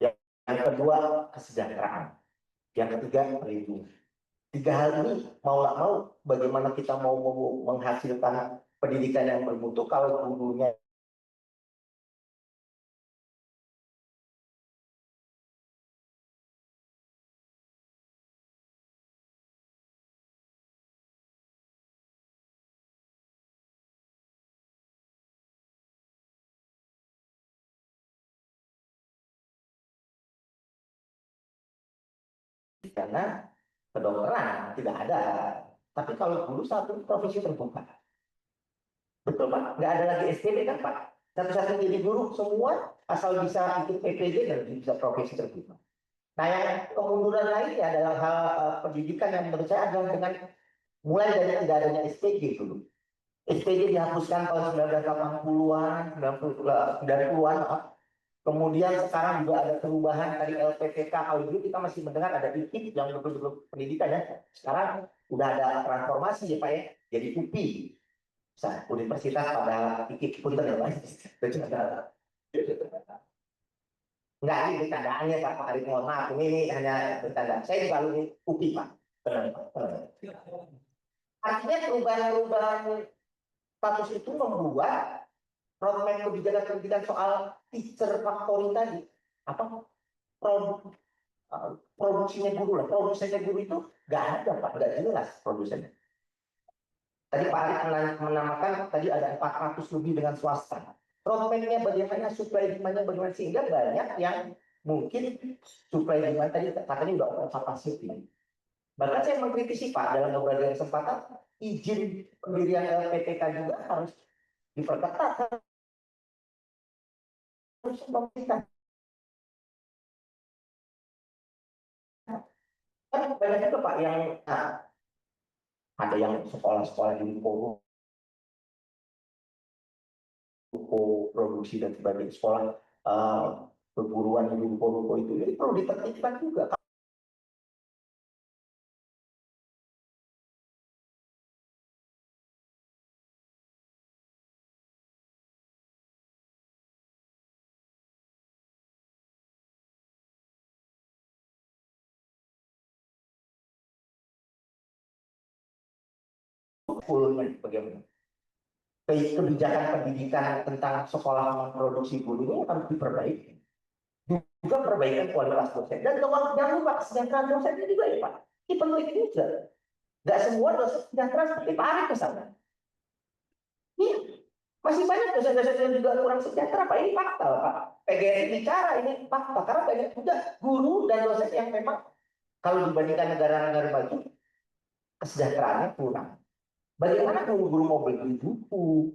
E: Yang kedua kesejahteraan. Yang ketiga perlindungan. 3 hal ini mau nggak mau bagaimana kita mau menghasilkan pendidikan yang bermutu kalau gurunya karena kedokteran tidak ada. Tapi kalau guru satu profesi terbuka. Betul Pak, nggak ada lagi SPP kan Pak. Satu-satu jadi guru semua asal bisa ikut PPJ dan bisa profesi terbuka. Nah yang kemunduran lainnya adalah hal pendidikan yang menurut saya adalah dengan mulai dari tidak adanya SPG dulu. SPG dihapuskan tahun 1980-an, 90-an. Kemudian sekarang juga ada perubahan dari LPTK. Kalau dulu kita masih mendengar ada IKIP yang betul-betul pendidikan ya. Sekarang udah ada transformasi ya Pak ya. Jadi UPI. Universitas pada IKIP punten ya Pak. Enggak, ini bercandaannya Pak Ari, mohon maaf. Ini hanya bercanda. Saya juga alumni UPI Pak. Artinya perubahan-perubahan status itu membuat roadmap kebijakan pendidikan soal teacher factory tadi, apa produksinya guru lah, produsennya guru itu nggak ada Pak, nggak jelas produsennya. Tadi Pak Ari menamakan tadi ada 400 lebih dengan swasta. Roadmapnya bagaimana, supply demand-nya bagaimana, sehingga banyak yang mungkin supply demand tadi katanya udah over capacity. Bahkan saya mengkritisi Pak dalam beberapa kesempatan izin pendirian LPTK juga harus diperketat. Harus pemerintah. Kan banyak juga Pak yang ada yang sekolah-sekolah di Ruko produksi dan sebagainya, sekolah perguruan di Ruko itu ini perlu ditertibkan juga. fullnya bagaimana. Kebijakan pendidikan tentang sekolah memproduksi guru ini harus diperbaiki. Juga perbaikan kualitas dosen. Dan jangan lupa kesejahteraan dosennya juga ya Pak. Ini penting juga. Nggak semua dosen sejahtera seperti Pak Arief misalnya. Iya, masih banyak dosen-dosen yang juga kurang sejahtera Pak. Ini fakta Pak. PGRI bicara ini fakta. Karena banyak juga guru dan dosen yang memang kalau dibandingkan negara-negara maju, kesejahteraannya kurang. Bagaimana guru-guru mau beli buku,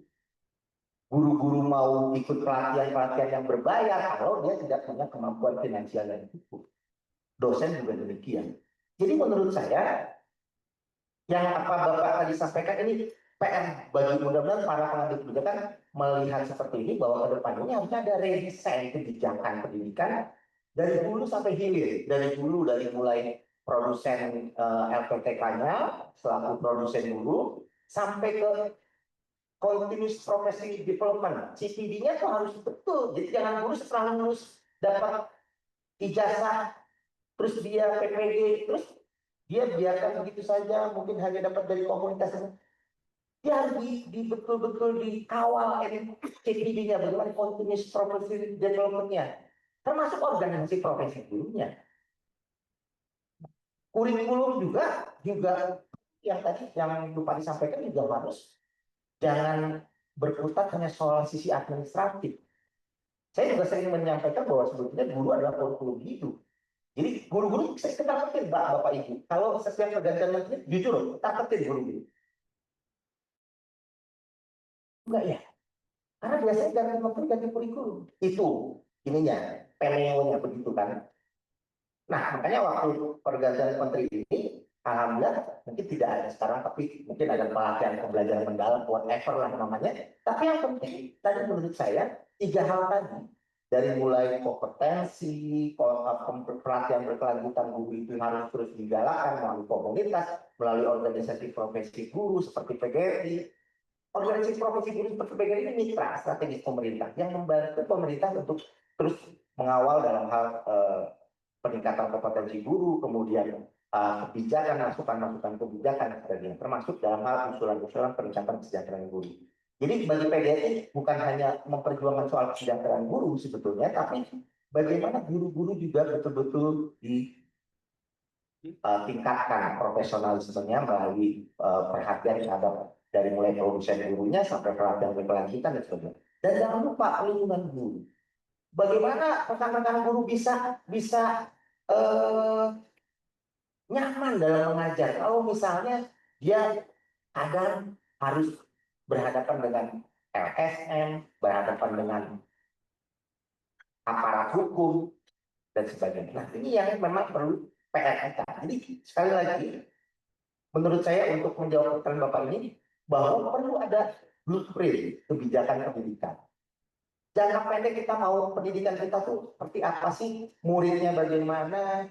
E: guru-guru mau ikut pelatihan-pelatihan yang berbayar kalau dia tidak punya kemampuan finansial yang cukup. Dosen juga demikian. Jadi menurut saya, yang apa Bapak tadi sampaikan ini PR bagi mudah-mudahan para pengambil kebijakan melihat seperti ini bahwa ke depan ini harusnya ada redesign kebijakan pendidikan dari hulu sampai hilir, dari hulu dari mulai produsen LPTK-nya selaku produsen guru sampai ke continuous professional development. CPD-nya tuh harus betul. Jadi jangan guru setelah lulus dapat ijazah terus dia PPD terus dia biarkan begitu saja, mungkin hanya dapat dari komunitas. Dia harus betul-betul dikawal CPD-nya, bagaimana continuous professional development-nya, termasuk organisasi profesi gurunya. Kurikulum juga yang tadi yang lupa disampaikan juga harus jangan berkutat hanya soal sisi administratif. Saya juga sering menyampaikan bahwa sebetulnya guru adalah kurikulum hidup. Jadi guru-guru saya ketakutin Bapak Ibu. Kalau setiap pergantian menteri, jujur, takutin guru-guru. Enggak ya? Karena biasanya ganti menteri ganti kurikulum. Itu ininya, PMO-nya begitu kan. Nah, makanya waktu pergantian menteri ini, alhamdulillah mungkin tidak ada sekarang, tapi mungkin ada pelatihan pembelajaran mendalam, whatever lah namanya. Tapi yang penting tadi menurut saya 3 hal tadi, dari mulai kompetensi, pelatihan berkelanjutan guru itu harus terus digalakkan melalui komunitas, melalui organisasi profesi guru seperti PGRI. Organisasi profesi guru seperti PGRI ini mitra strategis pemerintah yang membantu pemerintah untuk terus mengawal dalam hal peningkatan kompetensi guru, kemudian kebijakan, masukan-masukan kebijakan dan sebagainya, termasuk dalam hal usulan-usulan peningkatan kesejahteraan guru. Jadi bagi PGRI bukan hanya memperjuangkan soal kesejahteraan guru sebetulnya, tapi bagaimana guru-guru juga betul-betul ditingkatkan profesionalismenya melalui perhatian terhadap dari mulai produsen gurunya sampai pelatihan berkelanjutan dan sebagainya. Dan jangan lupa pelindungan guru. Bagaimana rekan-rekan guru bisa nyaman dalam mengajar. Kalau misalnya dia kadang harus berhadapan dengan LSM, berhadapan dengan aparat hukum dan sebagainya. Nah, ini yang memang perlu PR kita. Jadi sekali lagi, menurut saya untuk menjawab pertanyaan Bapak ini, bahwa perlu ada blueprint kebijakan pendidikan. Jangka pendek kita mau pendidikan kita tuh seperti apa sih? Muridnya bagaimana?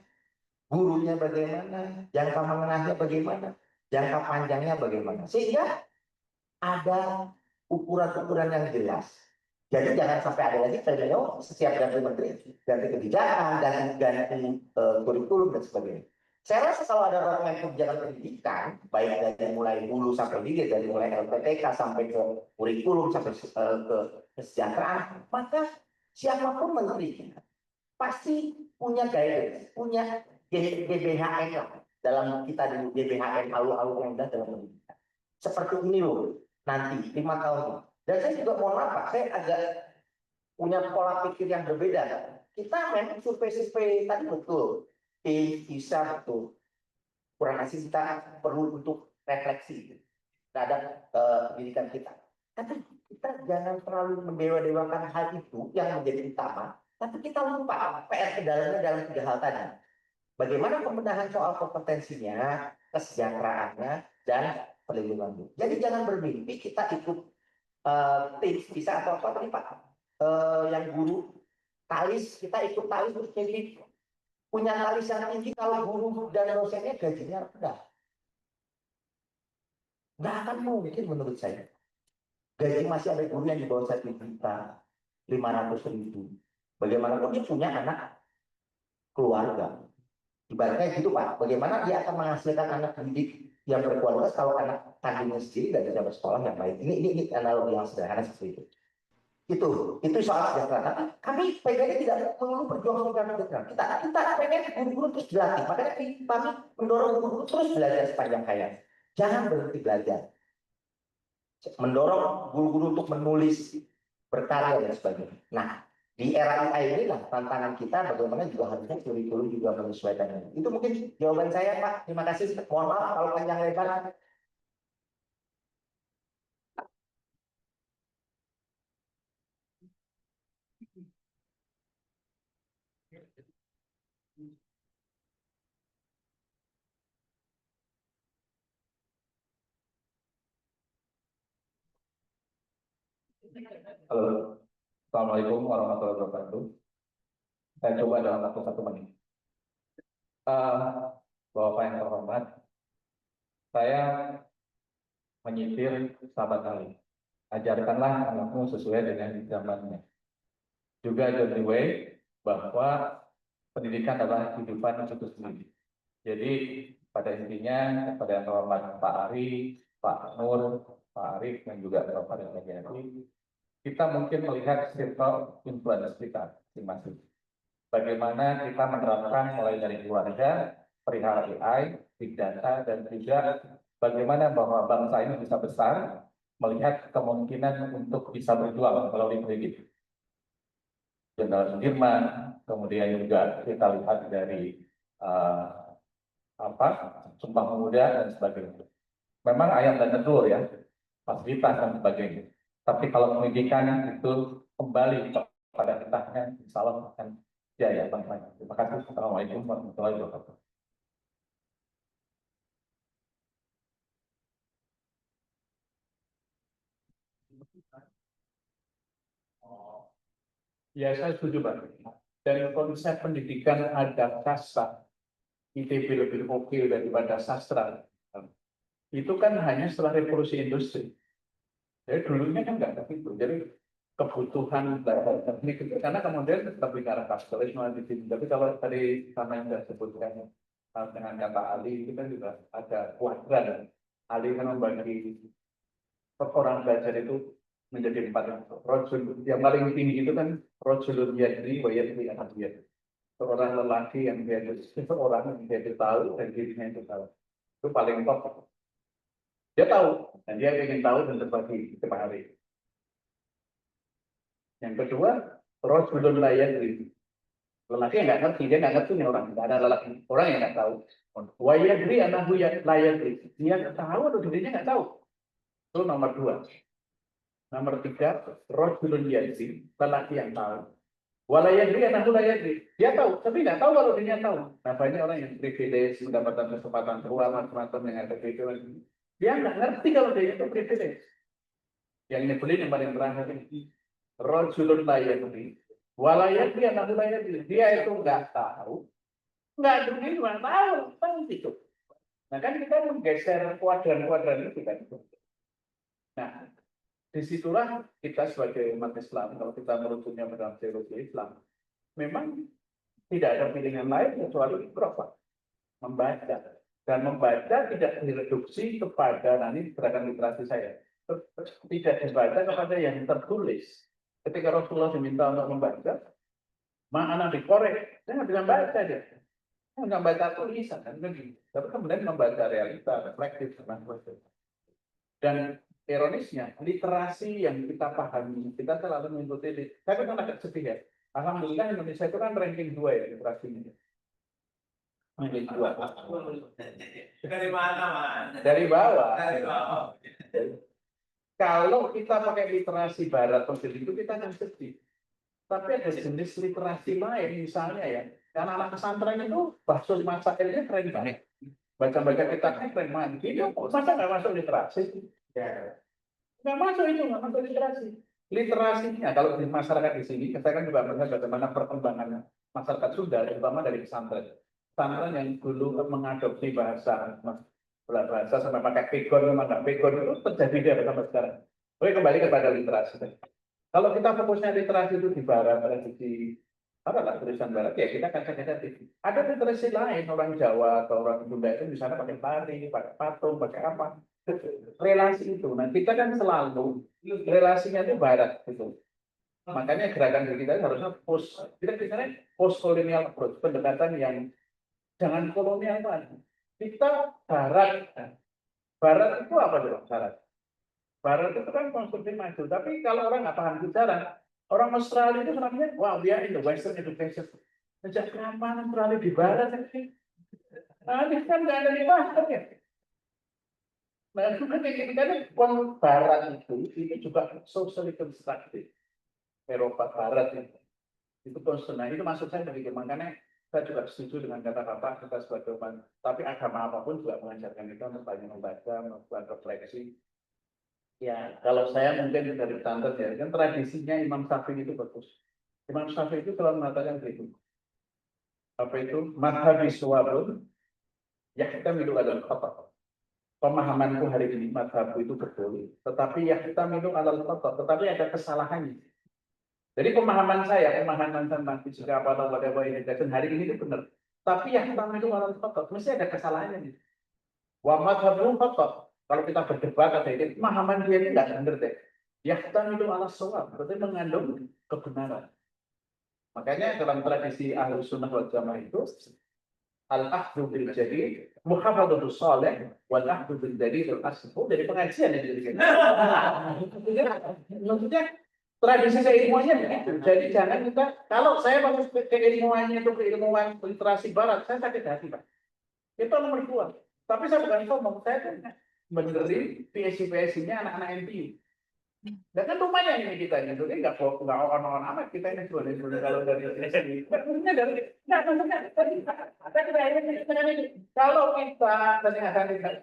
E: Gurunya bagaimana? Jangka menengahnya bagaimana? Jangka panjangnya bagaimana? Sehingga ada ukuran-ukuran yang jelas. Jadi jangan sampai ada lagi setiap ganti menteri, ganti kebijakan, ganti kurikulum dan sebagainya. Saya rasa kalau ada roadmap kebijakan pendidikan, baik dari mulai hulu sampai hilir, dari mulai LPTK sampai ke kurikulum sampai ke kesejahteraan, maka siapapun menterinya pasti punya guidance, punya GBHN dalam kita di GBHN halu-halu yang dalam pendidikan. Seperti ini loh, nanti 5 tahun. Dan saya juga mohon maaf Pak, saya agak punya pola pikir yang berbeda. Kita memang survei tadi betul, bisa betul. Kurang asing kita perlu untuk refleksi terhadap pendidikan kita. Tapi kita jangan terlalu mendewa-dewakan hal itu yang menjadi utama. Tapi kita lupa PR ke dalamnya dalam 3 hal tadi. Bagaimana pembenahan soal kompetensinya, kesejahteraannya, dan perlindungan guru. Jadi jangan bermimpi kita ikut tips bisa atau apa tadi Pak, yang guru talis, kita ikut talis terus jadi punya talis yang tinggi kalau guru dan dosennya gajinya rendah. Nggak akan mungkin menurut saya. Gaji masih ada guru yang di bawah 1.500.000. Bagaimanapun dia punya anak keluarga. Ibaratnya gitu Pak, bagaimana dia akan menghasilkan anak didik yang berkualitas kalau anak kandungnya sendiri tidak bisa bersekolah yang baik. Ini analogi yang sederhana seperti itu. Itu soal sejahtera. Tapi kami PGRI tidak perlu berjuang untuk sejahtera. Kita pengen guru-guru terus dilatih. Makanya kami mendorong guru-guru terus belajar sepanjang hayat. Jangan berhenti belajar. Mendorong guru-guru untuk menulis, berkarya dan sebagainya. Nah, di era AI inilah tantangan kita bagaimana juga harusnya kurikulum juga menyesuaikan. Itu mungkin jawaban saya, Pak. Terima kasih. Mohon maaf kalau panjang lebar.
B: Halo, Assalamualaikum warahmatullahi wabarakatuh. Saya coba dalam waktu 1 menit. Bapak yang terhormat, saya menyitir sahabat Ali. Ajarkanlah anakmu sesuai dengan zamannya. Juga John Dewey bahwa pendidikan adalah kehidupan itu sendiri. Jadi pada intinya kepada yang terhormat Pak Ari, Pak Nur, Pak Arif dan juga Bapak dan PGRI, kita mungkin melihat circle influence kita masing-masing. Bagaimana kita menerapkan mulai dari keluarga, perihal AI, big data, dan juga bagaimana bahwa bangsa ini bisa besar melihat kemungkinan untuk bisa berjuang melalui pendidikan. Jenderal Sudirman, kemudian juga kita lihat dari Sumpah Pemuda dan sebagainya. Memang ayam dan telur ya, fasilitas dan sebagainya. Tapi kalau pendidikan itu kembali pada kitanya, insya Allah akan jaya bangsa. Terima kasih. Assalamualaikum warahmatullahi wabarakatuh. Ya, saya setuju Pak. Dan konsep pendidikan ada kasta, ITB lebih oke daripada sastra. Itu kan hanya setelah revolusi industri. Jadi dulunya kan nggak ada itu. Jadi kebutuhan belajar teknik itu karena kemudian lebih ke arah kapitalisme di sini. Tapi kalau tadi sama yang sudah sebutkan dengan kata Ali itu kan juga ada kuadran. Ali kan membagi orang belajar itu menjadi 4 rojul. Yang paling tinggi itu kan rojulun yadri wa yadri anak dia. Seorang lelaki yang dia seorang yang dia tahu dan dirinya itu tahu. Itu paling top. Dia tahu dan dia ingin tahu dan berbagi kepada hari. Yang kedua, rojulun la yadri. Lelaki yang nggak ngerti, dia nggak ngerti nih orang. Nggak ada lelaki orang yang nggak tahu. Wa yadri anahu la yadri. Dia tahu atau dirinya nggak tahu. Itu nomor 2. Nomor 3, rojulun yadri, lelaki yang tahu. Walayadri anahu la yadri. Dia tahu, tapi nggak tahu kalau dirinya tahu. Nah, banyak orang yang privilege, mendapatkan kesempatan terulang, macam-macam yang ada privilege. Dia nggak ngerti kalau dia itu privilege. Yang nyebelin yang paling terakhir ini. Rojulun la yadri. Walayadri anahu la yadri. Dia itu nggak tahu. Nggak tahu itu. Nah, kan kita menggeser kuadran-kuadran itu kan. Nah, disitulah kita sebagai umat Islam, kalau kita merujuknya dalam teologi Islam, memang tidak ada pilihan lain kecuali iqra, membaca. Dan membaca tidak direduksi kepada nanti gerakan literasi saya. Tidak dibaca kepada yang tertulis. Ketika Rasulullah diminta untuk membaca, makna dikorek, saya nggak bisa baca dia. Saya nggak baca tulisan, kan begitu. Tapi kemudian membaca realita, reflektif, dan ironisnya, literasi yang kita pahami, kita selalu mengikuti. Saya kan agak sedih ya. Alhamdulillah Indonesia itu kan ranking 2 ya literasinya. Ranking 2.
G: Dari mana, Mas?
B: Dari bawah.
G: Dari bawah.
B: Kalau kita pakai literasi barat atau itu kita akan sedih. Tapi ada jenis literasi lain, misalnya ya, karena anak pesantren itu bahasa masailnya keren banget. Baca-baca kitabnya keren banget. Dia masa nggak masuk literasi? Ya. Nggak masuk itu, nggak masuk literasi. Literasinya, kalau di masyarakat di sini, saya kan juga melihat bagaimana perkembangan masyarakat Sunda, terutama dari pesantren. Pesantren yang dulu mengadopsi bahasa sampai pakai pegon, memang nggak pegon itu terjadi dia sampai sekarang. Oke, kembali kepada literasi. Kalau kita fokusnya literasi itu di barat, di tulisan barat, ya kita akan negatif. Ada literasi lain, orang Jawa atau orang Sunda itu misalnya pakai tari, pakai patung, pakai apa. relasi itu. Nah, kita kan selalu relasinya itu barat gitu. Makanya gerakan dari kita harusnya kita bicaranya post colonial approach, pendekatan yang jangan kolonial lagi. Kita barat. Barat itu apa dong barat? Barat itu kan konstruksi maju. Tapi kalau orang nggak paham sejarah, orang Australia itu namanya, wow, dia in the Western education. Sejak kapan Australia di barat? Nah, ini kan nggak ada di barat ya. Nah, itu kan kita barat itu juga socially constructed. Eropa Barat itu konsen. Nah, itu maksud saya begitu. Makanya saya juga setuju dengan kata-kata kita sebagai umat. Tapi agama apapun juga mengajarkan kita untuk banyak membaca, melakukan refleksi. Ya, kalau saya mungkin dari pesantren ya, kan tradisinya Imam Syafi'i itu bagus. Imam Syafi'i itu selalu mengatakan begitu. Apa itu? Madhabi suwabun, ya kita minum adalah khata. Pemahamanku hari ini, madhabku itu betul. Tetapi ya kita minum adalah khata. Tetapi ada kesalahannya. Jadi pemahaman saya, pemahaman tentang fisika apa atau whatever education hari ini itu benar. Tapi yang kita minum adalah khata. Mesti ada kesalahannya. Wa madhabu khata. Kalau kita berdebat atau ini, pemahaman dia ini tidak benar deh. Ya kita minum ala shawab, berarti mengandung kebenaran. Makanya dalam tradisi Ahlus Sunnah wal Jamaah itu al-akhdhu bil jadid, muhafadzatu shalih, wal akhdhu bil jadid al-asl. Dari pengajian yang jadi maksudnya tradisi keilmuannya begitu. Jadi jangan kita, kalau saya bagus keilmuannya itu keilmuan literasi barat, saya sakit hati, Pak. Itu nomor 2. Tapi saya bukan sombong, saya kan benerin PSI-PSI-nya anak-anak NTU. Dan kan lumayan ini kita gitu, ini nggak on amat kita ini sebenarnya kalau dari PSI. Maksudnya kalau kita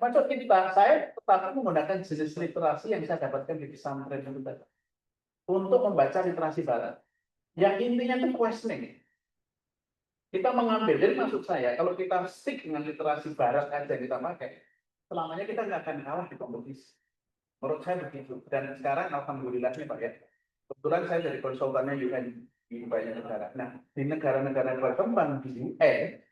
B: maksud kita, saya tetap menggunakan jenis literasi yang saya dapatkan di pesantren itu tadi untuk membaca literasi barat. Yang intinya itu questioning. Kita mengambil, jadi maksud saya, kalau kita stick dengan literasi barat aja yang kita pakai, selamanya kita nggak akan kalah di kompetisi. Menurut saya begitu. Dan sekarang alhamdulillahnya Pak ya, kebetulan saya dari konsultannya UN di banyak negara. Nah, di negara-negara berkembang di UN,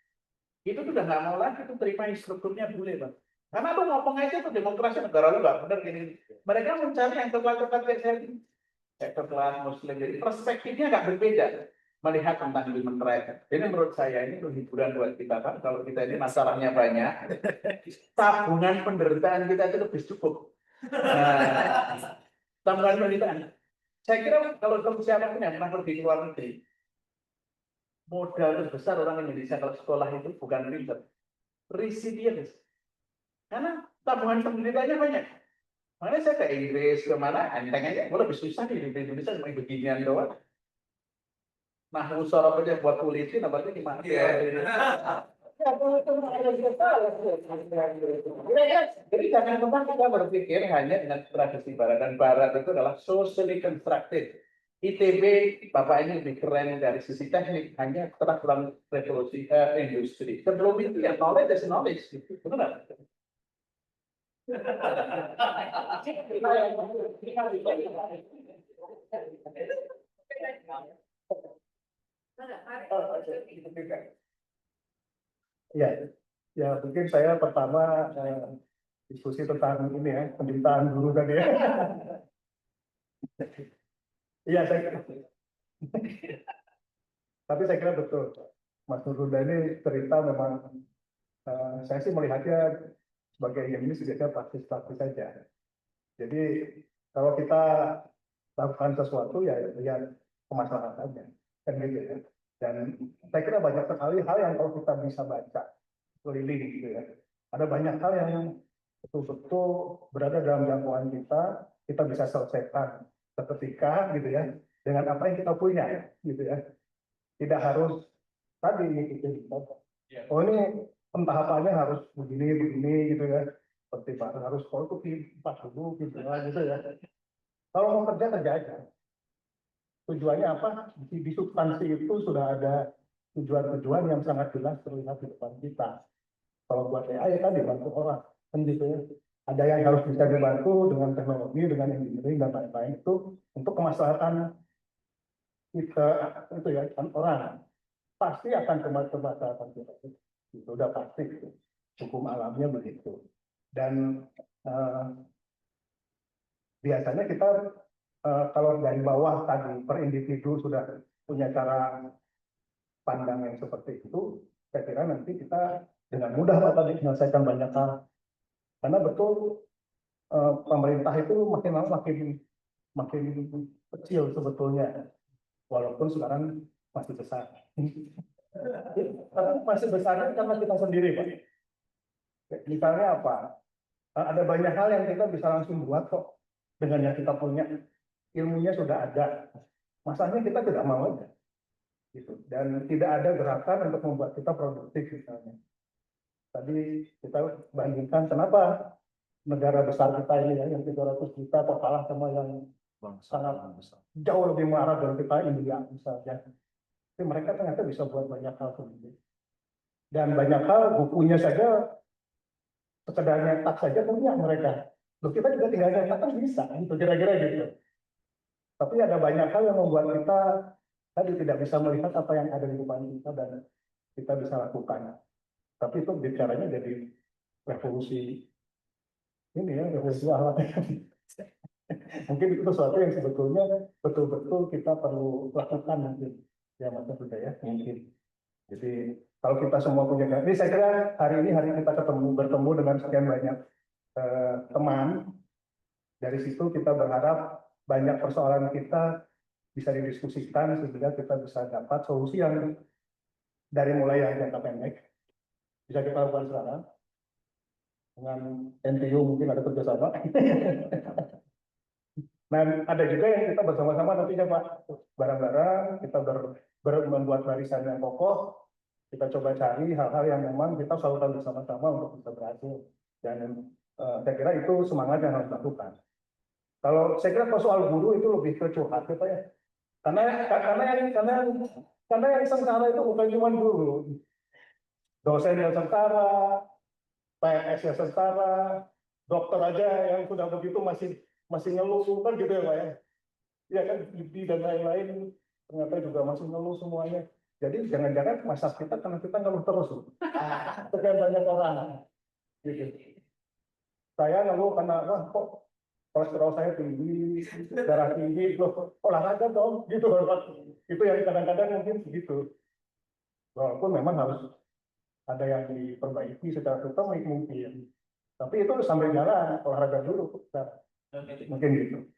B: itu sudah nggak mau lagi itu terima instrukturnya bule Pak. Karena lu ngomong aja itu demokrasi negara lu nggak benar gini. Mereka mencari yang coklat-coklat kayak saya ini. Coklat Muslim, jadi perspektifnya nggak berbeda. Melihat tentang human rights. Jadi menurut saya ini hiburan buat kita Pak. Kalau kita ini masalahnya banyak, tabungan penderitaan kita itu lebih cukup. Nah, tabungan penderitaan. Saya kira kalau siapapun yang pernah pergi ke luar negeri, modal terbesar orang Indonesia kalau sekolah itu bukan pinter, resilience. Karena tabungan penderitaan banyak. Makanya saya ke Inggris, kemana, enteng aja, gue lebih susah di Indonesia cuma beginian doang. Nah, usaha apa dia buat kulitin, apa dia gimana? Jadi jangan pernah kita berpikir hanya dengan tradisi barat, dan barat itu adalah socially constructed. ITB, Bapak ini lebih keren dari sisi teknik, hanya setelah dalam revolusi industri. Sebelum itu ya knowledge is knowledge, benar?
D: Ya, ya mungkin saya pertama diskusi tentang ini ya, penderitaan guru tadi ya. Iya, tapi saya kira betul. Mas Nurhuda ini cerita memang saya sih melihatnya sebagai yang ini sebenarnya praktis-praktis saja. Jadi kalau kita lakukan sesuatu ya lihat kemaslahatannya, kan gitu ya. Dan saya kira banyak sekali hal yang kalau kita bisa baca keliling gitu ya. Ada banyak hal yang betul-betul berada dalam jangkauan kita bisa selesaikan seketika gitu ya, dengan apa yang kita punya gitu ya. Tidak harus tadi gitu. Oh ini pentahapannya harus begini gitu ya. Seperti Pak harus itu P4 dulu gitu ya. Kalau mau kerja aja. Tujuannya apa? Di substansi itu sudah ada tujuan-tujuan yang sangat jelas terlihat di depan kita. Kalau buat AI ya tadi bantu orang, kan gitu ya. Ada yang harus bisa dibantu dengan teknologi, dengan engineering dan lain-lain itu untuk kemaslahatan kita itu ya kan orang pasti akan kemaslahatan kita itu udah pasti hukum alamnya begitu. Dan eh, biasanya kita kalau dari bawah tadi per individu sudah punya cara pandang yang seperti itu, saya kira nanti kita dengan mudah Pak tadi menyelesaikan banyak hal. Karena betul pemerintah itu makin lama makin kecil sebetulnya, walaupun sekarang masih besar. Tapi masih besarnya karena kita sendiri, Pak. Misalnya apa? Ada banyak hal yang kita bisa langsung buat kok dengan yang kita punya. Ilmunya sudah ada. Masalahnya kita tidak mau aja. Gitu. Dan tidak ada gerakan untuk membuat kita produktif misalnya. Tadi kita bandingkan kenapa negara besar kita ini ya, yang 300 juta kok kalah sama yang sangat jauh lebih marah dari kita, India misalnya. Tapi mereka ternyata bisa buat banyak hal sendiri. Dan banyak hal bukunya saja sekedar nyetak saja punya mereka. Loh, kita juga tinggal nyetak kan bisa, gitu kira-kira gitu. Tapi ada banyak hal yang membuat kita tadi tidak bisa melihat apa yang ada di depan kita dan kita bisa lakukan. Tapi itu bicaranya jadi revolusi ini ya, revolusi alat. Mungkin itu sesuatu yang sebetulnya betul-betul kita perlu lakukan nanti. Ya Mas Buddha ya, mungkin. Jadi kalau kita semua punya, ini saya kira hari ini hari kita bertemu dengan sekian banyak teman. Dari situ kita berharap banyak persoalan kita bisa didiskusikan sehingga kita bisa dapat solusi yang dari mulai yang jangka pendek bisa kita lakukan sekarang dengan NTU mungkin ada kerjasama. Nah ada juga yang kita bersama-sama nantinya Pak, bareng-bareng kita membuat barisan yang kokoh, kita coba cari hal-hal yang memang kita selalu bersama-sama untuk bisa berhasil. Dan saya kira itu semangat yang harus dilakukan. Kalau saya kira soal guru itu lebih ke curhat gitu ya. Karena yang sengsara itu bukan cuma guru. Dosen yang sengsara, PNS yang sengsara, dokter aja yang sudah begitu masih ngeluh kan gitu ya Pak ya. Ya kan GP dan lain-lain ternyata juga masih ngeluh semuanya. Jadi jangan-jangan masa kita karena kita ngeluh terus. Sekian banyak orang. Gitu. Saya ngeluh karena wah kok kolesterol saya tinggi, darah tinggi, loh olahraga dong, gitu. Itu yang kadang-kadang mungkin begitu. Walaupun memang harus ada yang diperbaiki secara total mungkin. Tapi itu sambil jalan, olahraga dulu. Nah, mungkin gitu.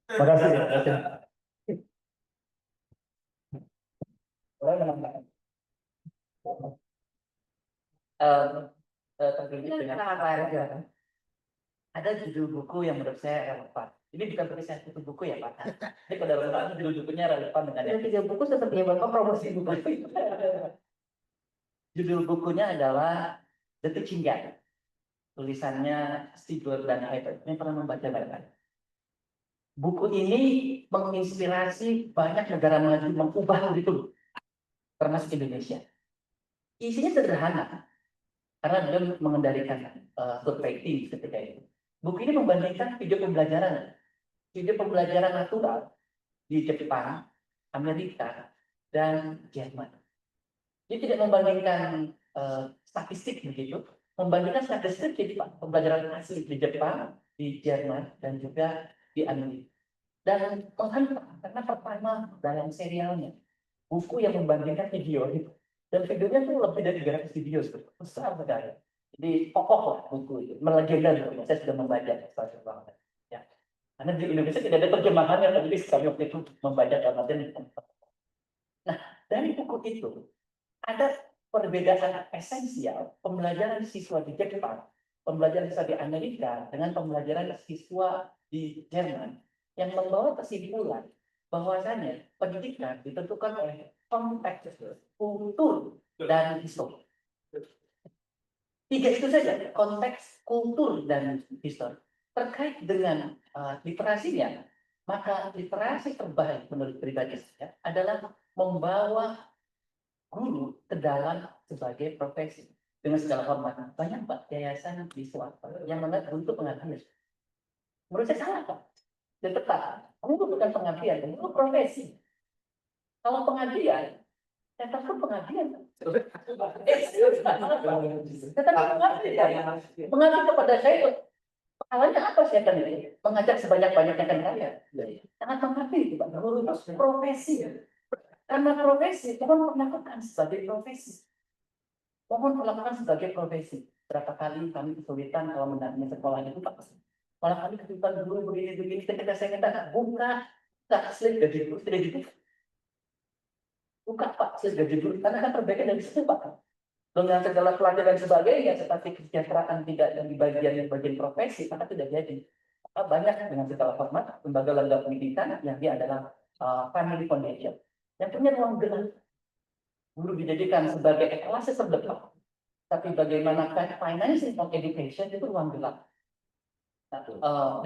D: Terima kasih.
C: Terkait dengan ada judul buku yang menurut saya relevan. Ini bukan tulisan satu buku ya Pak. Ini pada relevan judul bukunya relevan dengan
A: Ada 3 buku sepertinya Bapak promosi buku.
C: Judul bukunya adalah The Teaching Guide. Tulisannya Stigler dan Hyper. Ini pernah membaca banyak. Buku ini menginspirasi banyak negara maju mengubah kurikulum, termasuk Indonesia. Isinya sederhana, karena dia mengendalikan survei tinggi ketika itu. Buku ini membandingkan video pembelajaran natural di Jepang, Amerika, dan Jerman. Dia tidak membandingkan statistik begitu, membandingkan statistik di pembelajaran asli di Jepang, di Jerman, dan juga di Amerika. Dan menghantam karena pertama dalam serialnya buku yang membandingkan video itu, dan videonya itu lebih dari 300 video besar sekali. Jadi pokok lah buku itu, melegenda. Saya sudah membaca banget. Ya, karena di Indonesia tidak ada terjemahannya, tapi kami waktu itu membaca dan nah dari buku itu ada perbedaan esensial pembelajaran siswa di Jepang, pembelajaran siswa di Amerika dengan pembelajaran siswa di Jerman yang membawa kesimpulan bahwasanya pendidikan ditentukan oleh konteks, kultur, dan histori. 3 itu saja, konteks, kultur, dan histori. Terkait dengan literasinya, maka literasi terbaik menurut pribadi saya adalah membawa guru ke dalam sebagai profesi dengan segala hormat. Banyak Pak yayasan di swasta yang menganggap untuk pengabdian. Menurut saya salah Pak. Dan tepat, guru bukan pengabdian, guru profesi. Kalau pengabdian, saya takut pengabdian. Tetapi pengabdian kepada saya Pahalanya apa sih kan ini? Mengajak sebanyak-banyaknya kan kaya. Sangat menghargai itu Pak. Guru itu profesi. Karena profesi, mohon perlakukan sebagai profesi. Mohon perlakukan sebagai profesi. Berapa kali kami kesulitan kalau mendampingi sekolah itu Pak. Malah kami kesulitan guru begini-begini. Ketika saya minta buka slip gaji guru tidak dibuka. Buka Pak slip gaji guru. Karena kan terbaiknya dari situ Pak. Dengan segala pelatihan dan sebagainya, seperti kesejahteraan tidak di bagian profesi, maka tidak jadi. Maka banyak dengan segala hormat lembaga-lembaga pendidikan yang dia adalah family foundation yang punya ruang gerak. Guru dijadikan sebagai etalase terdepan, tapi bagaimana financing of education itu ruang gerak.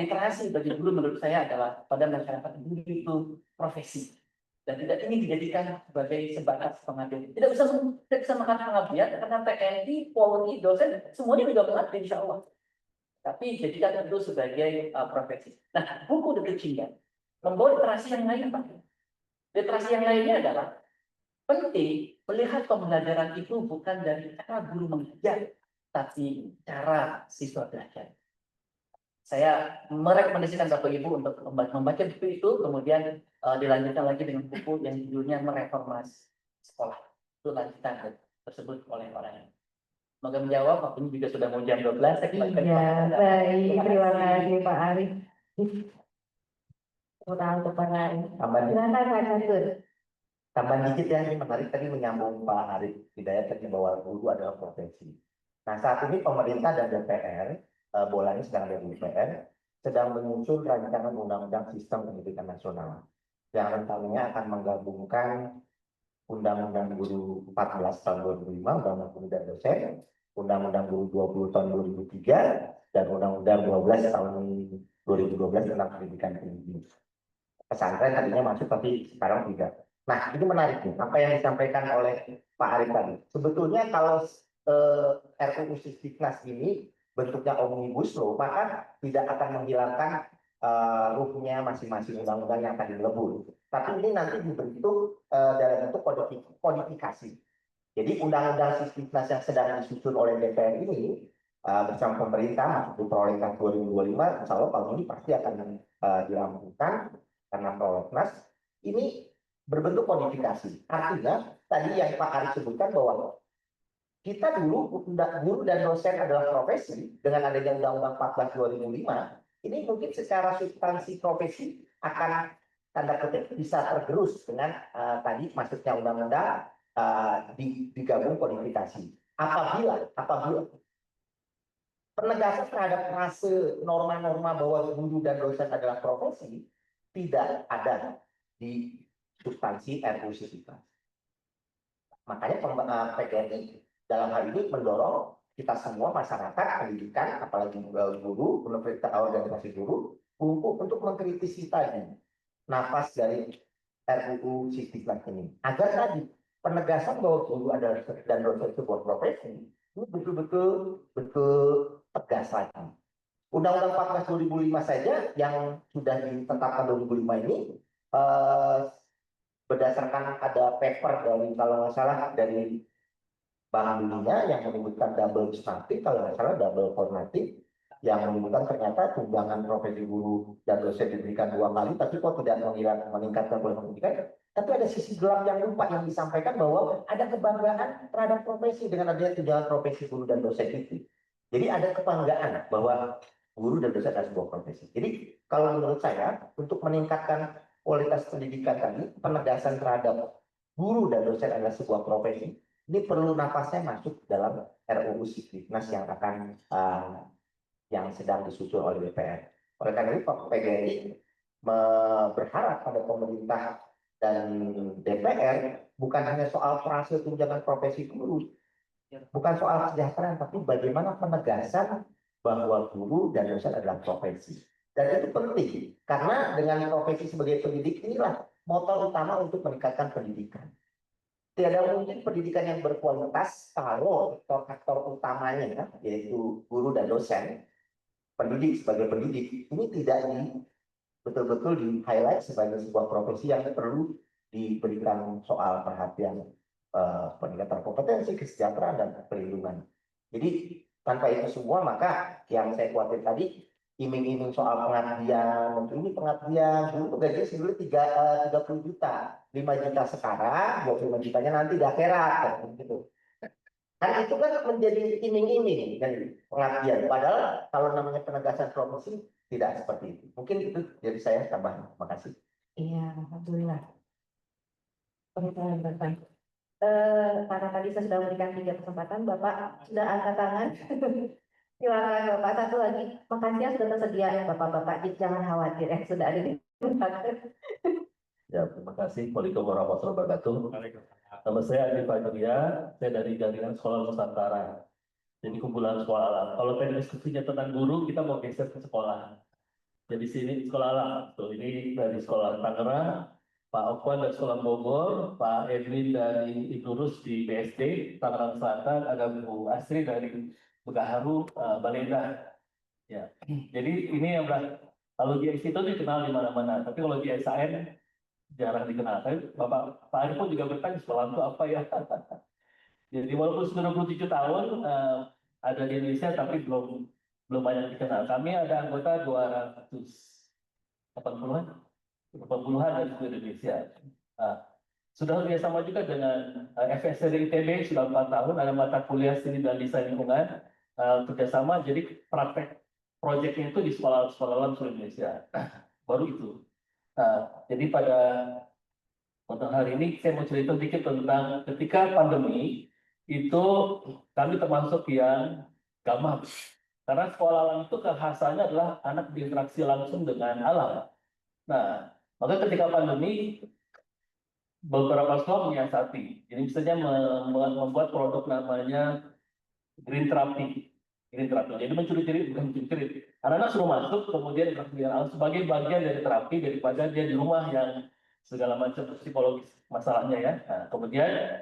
C: Literasi bagi guru menurut saya adalah pada masyarakat guru itu profesi. Dan tidak ini dijadikan sebagai sebatas pengabdian. Tidak bisa makan pengabdian karena TNI, Polri, dosen semuanya juga mengabdi insya Allah. Tapi jadikan itu sebagai profesi. Nah, buku The Kecinggan membawa literasi yang lain Pak. Literasi yang lainnya adalah penting melihat pembelajaran itu bukan dari cara guru mengajar, tapi cara siswa belajar. Saya merekomendasikan Bapak Ibu untuk membaca buku itu, kemudian dilanjutkan lagi dengan buku yang judulnya Mereformasi Sekolah. Itu lanjutan tersebut oleh orang. Semoga menjawab, waktunya juga sudah mau jam 12.
A: Iya, baik. Terima kasih Pak Arif. Untuk Pak Arif. Silakan Pak Catur.
E: Tambahan dikit ya, ini menarik tadi menyambung Pak Arif Hidayat tadi bahwa guru adalah profesi. Nah, saat ini pemerintah dan DPR, bolanya sedang ada di DPR, sedang menyusun rancangan undang-undang sistem pendidikan nasional yang rencananya akan menggabungkan Undang-Undang Guru 14 tahun 2005, Undang-Undang Guru dan Dosen, Undang-Undang Guru 20 tahun 2003, dan Undang-Undang 12 tahun 2012 tentang pendidikan tinggi. Pesantren tadinya masuk tapi sekarang tidak. Nah, ini menarik nih, apa yang disampaikan oleh Pak Arif tadi. Sebetulnya kalau RUU Sisdiknas ini bentuknya omnibus law, maka tidak akan menghilangkan ruhnya masing-masing undang-undang yang tadi dilebur. Tapi ini nanti dibentuk dalam bentuk kodifikasi. Jadi undang-undang Sisdiknas yang sedang disusun oleh DPR ini bersama pemerintah di prolegnas 2025, insya Allah tahun ini pasti akan dirampungkan karena prolegnas ini berbentuk kodifikasi. Artinya tadi yang Pak Arif sebutkan bahwa kita dulu guru dan dosen adalah profesi dengan adanya Undang-Undang 14 2005, ini mungkin secara substansi profesi akan tanda kutip bisa tergerus dengan tadi masuknya undang-undang digabung kodifikasi. Apabila penegasan terhadap frase norma-norma bahwa guru dan dosen adalah profesi tidak ada di substansi RUU Sisdiknas. Makanya PGRI dalam hal ini mendorong kita semua masyarakat pendidikan, apalagi guru, universitas organisasi guru, untuk mengkritisi tadi nafas dari RUU Sisdiknas ini, agar tadi penegasan bahwa guru adalah dan dosen sebuah profesi ini betul-betul tegas lagi. Undang-Undang 14 2005 saja yang sudah ditetapkan 2005 ini berdasarkan ada paper dari kalau nggak salah dari Bank Dunia yang menyebutkan double substantif, kalau nggak salah double formatif, yang menyebutkan ternyata tunjangan profesi guru dan dosen diberikan 2 kali, tapi kok tidak meningkatkan kualitas pendidikan. Tapi ada sisi gelap yang lupa yang disampaikan bahwa ada kebanggaan terhadap profesi dengan adanya tunjangan profesi guru dan dosen itu. Jadi ada kebanggaan bahwa guru dan dosen adalah sebuah profesi. Jadi kalau menurut saya untuk meningkatkan kualitas pendidikan tadi, penegasan terhadap guru dan dosen adalah sebuah profesi, ini perlu nafasnya masuk dalam RUU Sisdiknas yang akan yang sedang disusun oleh DPR. Oleh karena itu PGRI berharap pada pemerintah dan DPR bukan hanya soal frase tunjangan profesi guru, bukan soal kesejahteraan, tapi bagaimana penegasan bahwa guru dan dosen adalah profesi. Dan itu penting karena dengan profesi sebagai pendidik inilah motor utama untuk meningkatkan pendidikan. Tidak mungkin pendidikan yang berkualitas kalau aktor utamanya yaitu guru dan dosen, pendidik sebagai pendidik ini tidak betul-betul di highlight sebagai sebuah profesi yang perlu diberikan soal perhatian peningkatan kompetensi, kesejahteraan dan perlindungan. Jadi tanpa itu semua maka yang saya khawatir tadi iming-iming soal pengabdian, ini pengabdian, dulu gajinya sebelumnya 30 juta, 5 juta sekarang, 25 jutanya nanti di akhirat, gitu. Kan itu kan menjadi iming-iming kan pengabdian. Padahal kalau namanya penegasan profesi tidak seperti itu. Mungkin itu dari saya tambahan. Makasih.
A: Iya, alhamdulillah. Bapak. Karena tadi saya sudah memberikan 3 kesempatan, Bapak sudah angkat tangan. Silakan Bapak, satu lagi. Makasih sudah tersedia ya Bapak-Bapak. Jangan khawatir ya, sudah ada di
H: Ya, terima kasih. Waalaikumsalam warahmatullahi wabarakatuh. Nama saya Adi Fajria, saya dari Jaringan Sekolah Nusantara. Jadi kumpulan sekolah alam. Kalau tadi diskusinya tentang guru, kita mau geser ke sekolah. Jadi sini di sekolah alam. Tuh, ini dari sekolah Tangerang, Pak Okwan dari sekolah Bogor, Pak Edwin dari Igurus di BSD, Tangerang Selatan, ada Bu Asri dari Begaharu, Balenda. Ya. Jadi ini yang kalau di ICT itu dikenal di mana-mana, tapi kalau di SAN jarang dikenal. Tapi Pak Ari pun juga bertanya sekolah itu apa ya. Jadi walaupun sudah 27 tahun ada di Indonesia, tapi belum banyak dikenal. Kami ada anggota 280-an dari seluruh Indonesia. Sudah bekerjasama juga dengan FSC di ITB sudah 4 tahun, ada mata kuliah seni dan desain lingkungan kerjasama. Jadi praktek proyeknya itu di sekolah-sekolah alam seluruh Indonesia. Baru itu. Jadi pada hari ini saya mau cerita sedikit tentang ketika pandemi itu kami termasuk yang gamap. Karena sekolah alam itu kekhasannya adalah anak berinteraksi langsung dengan alam. Nah, maka ketika pandemi beberapa sekolah menyiasati. Jadi misalnya membuat produk namanya green therapy. Jadi mencuri-curi, bukan mencuri-curi. Anak-anak suruh masuk, kemudian sebagai bagian dari terapi daripada dia di rumah yang segala macam psikologis masalahnya ya. Nah, kemudian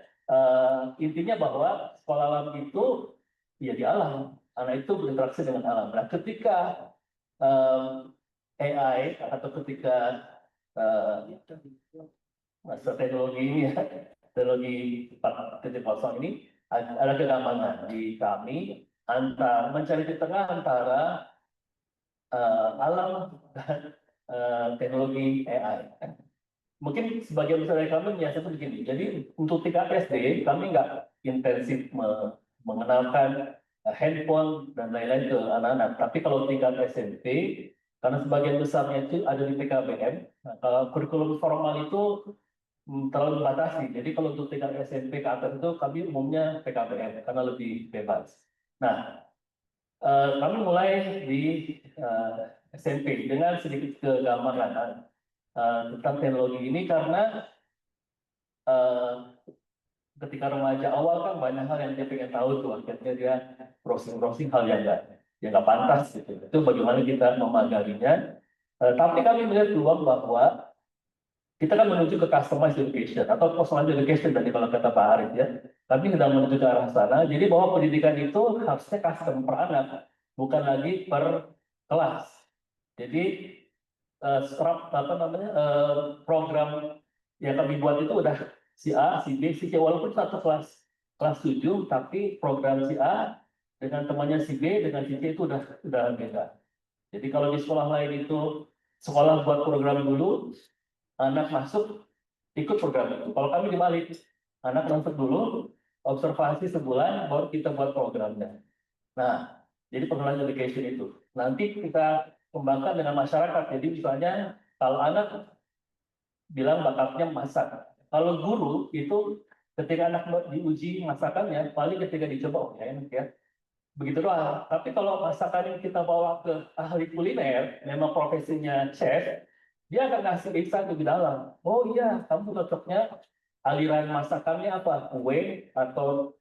H: intinya bahwa sekolah alam itu ya di alam. Anak itu berinteraksi dengan alam. Nah, ketika AI atau ketika masa teknologi ini ya, teknologi 4.0 ini ada kegamangan di kami mencari di tengah antara alam dan teknologi AI. Mungkin sebagian besar dari kami menyiasatkan begini. Jadi untuk tingkat SD kami nggak intensif mengenalkan handphone dan lain-lain ke anak-anak. Tapi kalau tingkat SMP, karena sebagian besarnya itu ada di PKBM, nah, kalau kurikulum formal itu terlalu dibatasi. Jadi kalau untuk tingkat SMP ke atas itu kami umumnya PKBM karena lebih bebas. Nah, kami mulai di SMP dengan sedikit kegambaran tentang teknologi ini karena ketika remaja awal kan banyak hal yang dia pengen tahu tuh, akhirnya dia browsing hal yang nggak pantas gitu. Itu bagaimana kita memagarinya. Tapi kami melihat peluang bahwa kita kan menuju ke customized education atau personalized education dari kalau kata Pak Arif ya. Kami sedang menuju ke arah sana. Jadi bahwa pendidikan itu harusnya custom per anak, bukan lagi per kelas. Jadi program yang kami buat itu udah si A, si B, si C, walaupun satu kelas 7, tapi program si A dengan temannya si B dengan si C itu udah beda. Jadi kalau di sekolah lain itu sekolah buat program dulu, anak masuk ikut program itu. Kalau kami dibalik, anak masuk dulu, observasi sebulan, baru kita buat programnya. Nah, jadi personalized education itu. Nanti kita kembangkan dengan masyarakat. Jadi misalnya kalau anak bilang bakatnya masak, kalau guru itu ketika anak diuji masakannya, paling ketika dicoba, oh ya enak ya. Begitu doang. Tapi kalau masakan yang kita bawa ke ahli kuliner, memang profesinya chef, dia akan ngasih insight lebih dalam. Oh iya, kamu cocoknya aliran masakannya apa? Kue atau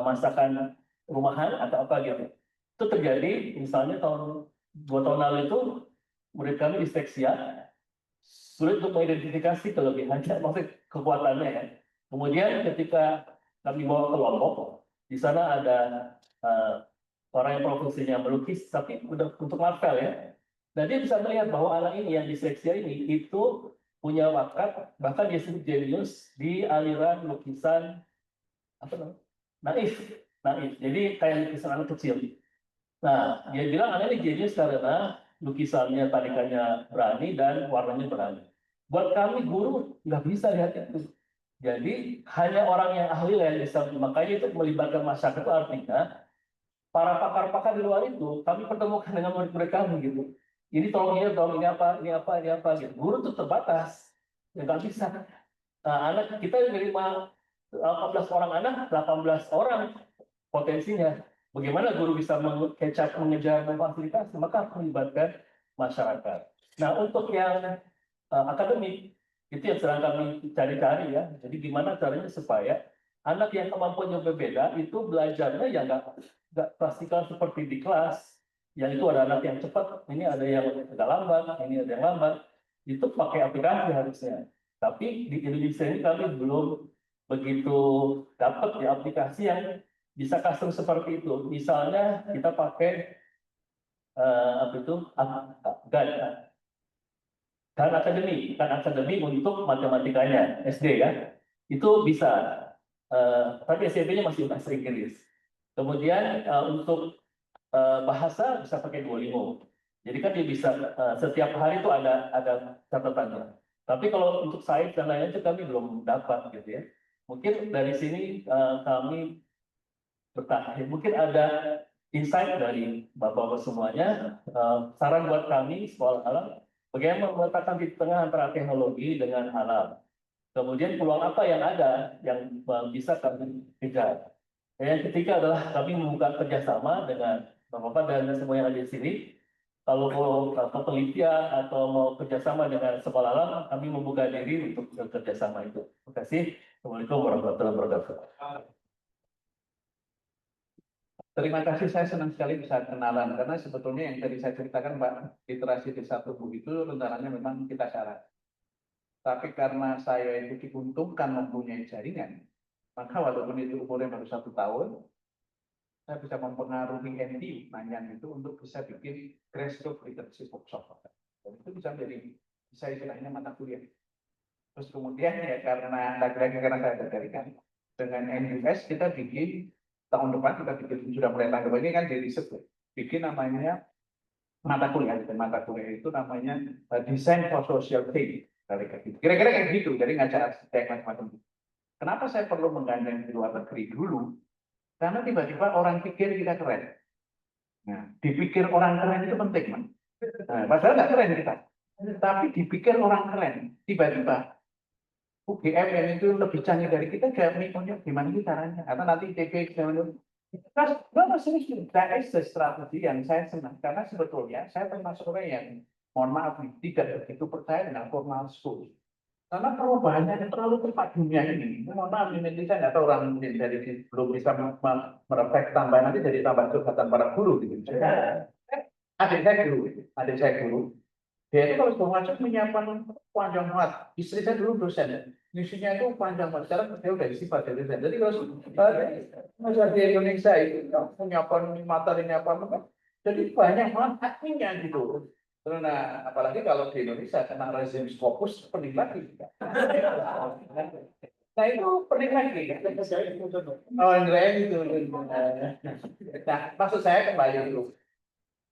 H: masakan rumahan atau apa gitu. Itu terjadi misalnya 2 tahun lalu itu murid kami disleksia, sulit untuk mengidentifikasi kelebihannya, maksudnya kekuatannya ya. Kemudian ketika kami bawa ke Lombok, di sana ada orang yang profesinya melukis, tapi untuk Marvel ya. Dan dia bisa melihat bahwa anak ini yang disleksia ini itu punya bakat, bahkan dia disebut jenius di aliran lukisan naif. Jadi kayak lukisan anak kecil. Nah, dia bilang anak ini genius karena lukisannya, tarikannya berani dan warnanya berani. Buat kami guru nggak bisa lihat itu. Jadi hanya orang yang ahli lah yang bisa, makanya itu melibatkan masyarakat itu artinya para pakar-pakar di luar itu kami pertemukan dengan murid-murid kami gitu. Ini tolong lihat dong, ini apa, ini apa, ini apa gitu. Guru tuh terbatas, ya nggak bisa. Nah, anak kita menerima 18 orang anak, 18 orang potensinya. Bagaimana guru bisa catch up, mengejar, memfasilitasi? Maka harus melibatkan masyarakat. Nah, untuk yang akademik, itu yang sedang kami cari-cari ya. Jadi gimana caranya supaya anak yang kemampuannya berbeda itu belajarnya ya nggak klasikal seperti di kelas. Yang itu ada anak yang cepat, ini ada yang agak lambat, ini ada yang lambat. Itu pakai aplikasi harusnya. Tapi di Indonesia ini kami belum begitu dapat ya aplikasi yang bisa custom seperti itu. Misalnya kita pakai apa itu dan akademi untuk matematikanya SD ya. Itu bisa. Tapi SMP-nya masih bahasa Inggris. Kemudian untuk bahasa bisa pakai Duolingo. Jadi kan dia bisa setiap hari itu ada catatannya. Tapi kalau untuk sains dan lain-lain itu kami belum dapat gitu ya. Mungkin dari sini kami bertanya, mungkin ada insight dari Bapak-Bapak semuanya, saran buat kami sekolah alam, bagaimana meletakkan di tengah antara teknologi dengan alam. Kemudian peluang apa yang ada yang bisa kami kejar. Yang ketiga adalah kami membuka kerjasama dengan Bapak-Bapak dan semua yang ada di sini. Kalau mau penelitian atau mau kerjasama dengan sekolah alam, kami membuka diri untuk kerjasama itu. Terima kasih. Assalamualaikum warahmatullahi wabarakatuh.
B: Terima kasih, saya senang sekali bisa kenalan karena sebetulnya yang tadi saya ceritakan Pak, literasi desa tubuh itu rencananya memang kita syarat. Tapi karena saya itu diuntungkan mempunyai jaringan, maka walaupun itu umurnya baru 1 tahun, saya bisa mempengaruhi NTU Nanyang itu untuk bisa bikin grassroots literacy workshop. Dan itu bisa menjadi, bisa istilahnya mata kuliah. Terus kemudian ya karena lagi-lagi karena saya terkaitan dengan NUS, kita bikin tahun depan kita bikin, sudah mulai tahun depan ini kan jadi bikin namanya mata kuliah. Dan mata kuliah itu namanya Design for Social Change. Kira-kira kayak gitu, jadi ngajar arsitek macam-macam. Kenapa saya perlu menggandeng di luar negeri dulu? Karena tiba-tiba orang pikir kita keren. Nah, dipikir orang keren itu penting, man. Nah, padahal nggak keren kita. Tapi dipikir orang keren. Tiba-tiba UGM yang itu lebih canggih dari kita, kayak mikirnya gimana sih caranya? Atau nanti TP Nah, serius, that is the strategi yang saya senang. Karena sebetulnya saya termasuk orang yang, mohon maaf, tidak begitu percaya dengan formal school. Karena perubahannya yang terlalu cepat dunia ini. Mohon maaf, ini saya nggak tahu orang dari belum bisa merefleks tambah nanti jadi tambah curhatan para guru gitu. Adik saya guru. Dia itu kalau sebelum masuk menyiapkan panjang banget. Istri saya dulu dosen. Misinya itu panjang banget. Sekarang dia udah isi pada dosen. Jadi kalau masa di Indonesia itu menyiapkan materi apa. Jadi banyak banget haknya gitu. Karena apalagi kalau di Indonesia kena rezim fokus pening lagi. Nah itu pening lagi. Oh itu. Nah maksud saya kembali dulu.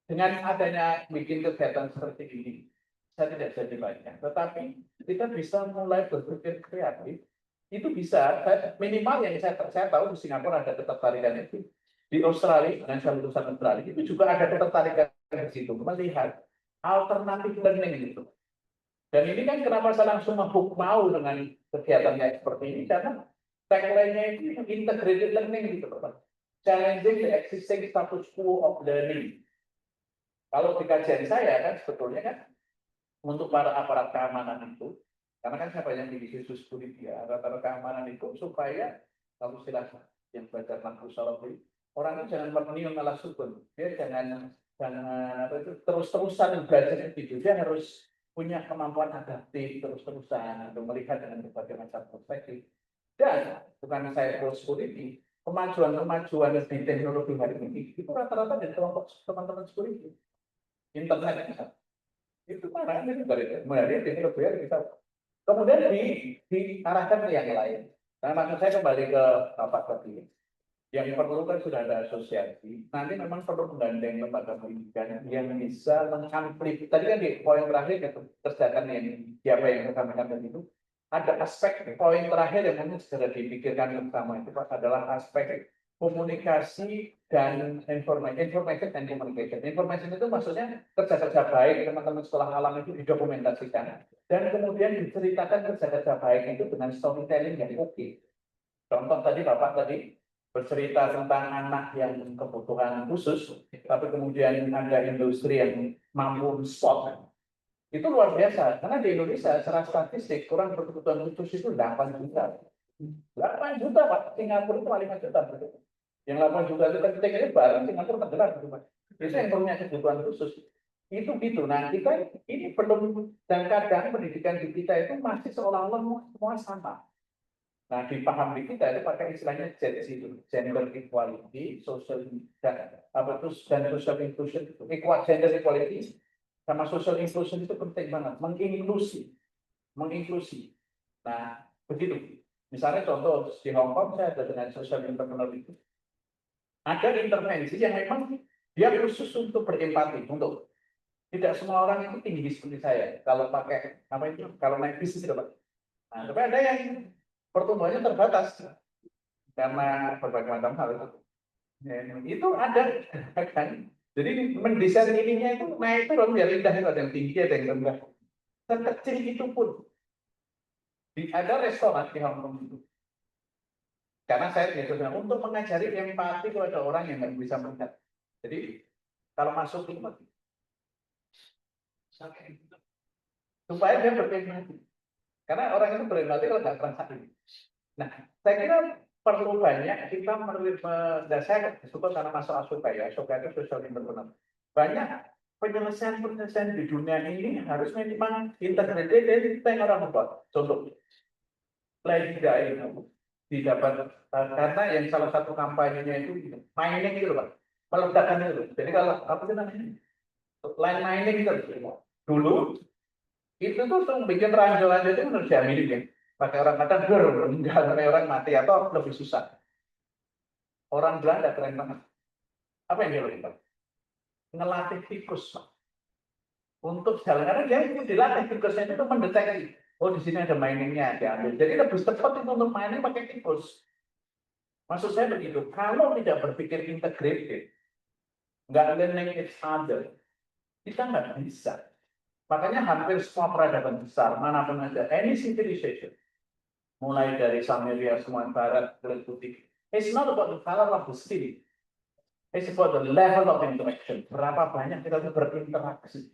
B: Dengan adanya bikin kegiatan seperti ini, saya tidak jadi banyak. Tetapi kita bisa mulai berpikir kreatif. Itu bisa minimal yang saya tahu di Singapura ada ketertarikan itu. Di Australia, dengan lulusan Australia itu juga ada ketertarikan di situ melihat alternatif learning gitu. Dan ini kan kenapa saya langsung mau dengan kegiatan kayak seperti ini karena tagline-nya itu integrated learning gitu, Pak. Challenging the existing status quo of learning. Kalau di kajian saya kan sebetulnya kan untuk para aparat keamanan itu, karena kan saya banyak di khusus Bolivia, rata-rata keamanan itu supaya kalau silakan yang belajar lampu solowi, orang itu jangan merniung ala sukun, dia jangan apa itu terus-terusan belajar itu, dia harus punya kemampuan adaptif terus-terusan untuk melihat dengan berbagai macam perspektif. Dan bukan saya terus security, kemajuan di teknologi hari ini itu rata-rata dari kelompok teman-teman security. Internet itu mana ini dari teknologi bisa kemudian diarahkan ke yang lain. Nah maksud saya kembali ke Bapak tadi Yang perlu kan sudah ada asosiasi. Nanti memang perlu menggandeng lembaga pendidikan yang bisa mengamplifikasi. Tadi kan di poin terakhir itu tersedakan yang siapa yang disampaikan tadi itu. Ada aspek poin terakhir yang mungkin segera dipikirkan bersama itu Pak, adalah aspek komunikasi dan information and communication. Information itu maksudnya kerja-kerja baik teman-teman sekolah alam itu didokumentasikan dan kemudian diceritakan kerja-kerja baik itu dengan storytelling yang oke. Contoh tadi Bapak tadi bercerita tentang anak yang kebutuhan khusus, tapi kemudian ada industri yang mampu spot. Itu luar biasa, karena di Indonesia secara statistik kurang berkebutuhan khusus itu 8 juta. 8 juta Pak, Singapura itu 5 juta. Yang 8 juta itu ketika bareng Singapura tenggelam gitu Pak. Itu yang punya kebutuhan khusus. Itu gitu. Nah kita ini belum, dan kadang pendidikan di kita itu masih seolah-olah semua sama. Nah, dipahami kita itu pakai istilahnya GEDS itu, gender equality, social dan social inclusion, gender equality sama social inclusion itu penting banget, menginklusi. Nah, begitu. Misalnya contoh di Hong Kong saya ada dengan social entrepreneur itu, ada intervensi yang memang dia khusus untuk berempati, untuk tidak semua orang itu tinggi seperti saya. Kalau pakai apa itu, kalau naik bis itu Pak. Nah, tapi ada yang pertumbuhannya terbatas karena berbagai macam hal itu. Itu ada kan. Jadi mendesain ininya itu naik turun biar indah, itu ada yang tinggi ada yang rendah. Sekecil itu pun ada restoran di Hong Kong itu. Karena saya biasanya untuk mengajari empati kepada orang yang nggak bisa melihat. Jadi kalau masuk itu supaya dia berempati. Karena orang itu berempati kalau nggak terasa ini. Nah, saya kira perlu banyak kita dan saya suka karena masuk Asuka ya, Asuka itu social entrepreneur. Banyak penyelesaian di dunia ini harusnya memang integrated dari kita yang orang membuat. Contoh, lagi itu didapat karena yang salah satu kampanyenya itu mining itu Pak, meledakan itu. Jadi kalau apa sih namanya? Line mining itu dulu itu tuh bikin ranjau-ranjau itu menurut saya milik ya. Pakai orang kata meninggal, orang mati atau lebih susah. Orang Belanda keren banget. Apa yang dia lakukan? Ngelatih tikus. Untuk jalan, karena dia itu dilatih tikusnya itu mendeteksi. Oh di sini ada miningnya, diambil. Jadi lebih cepat itu untuk mining pakai tikus. Maksud saya begitu. Kalau tidak berpikir integrated, nggak learning each other, kita nggak bisa. Makanya hampir semua peradaban besar, manapun ada, any civilization, mulai dari Samaria, semua barat, kulit putih. It's not about the color of the skin. It's about the level of interaction. Berapa banyak kita berinteraksi.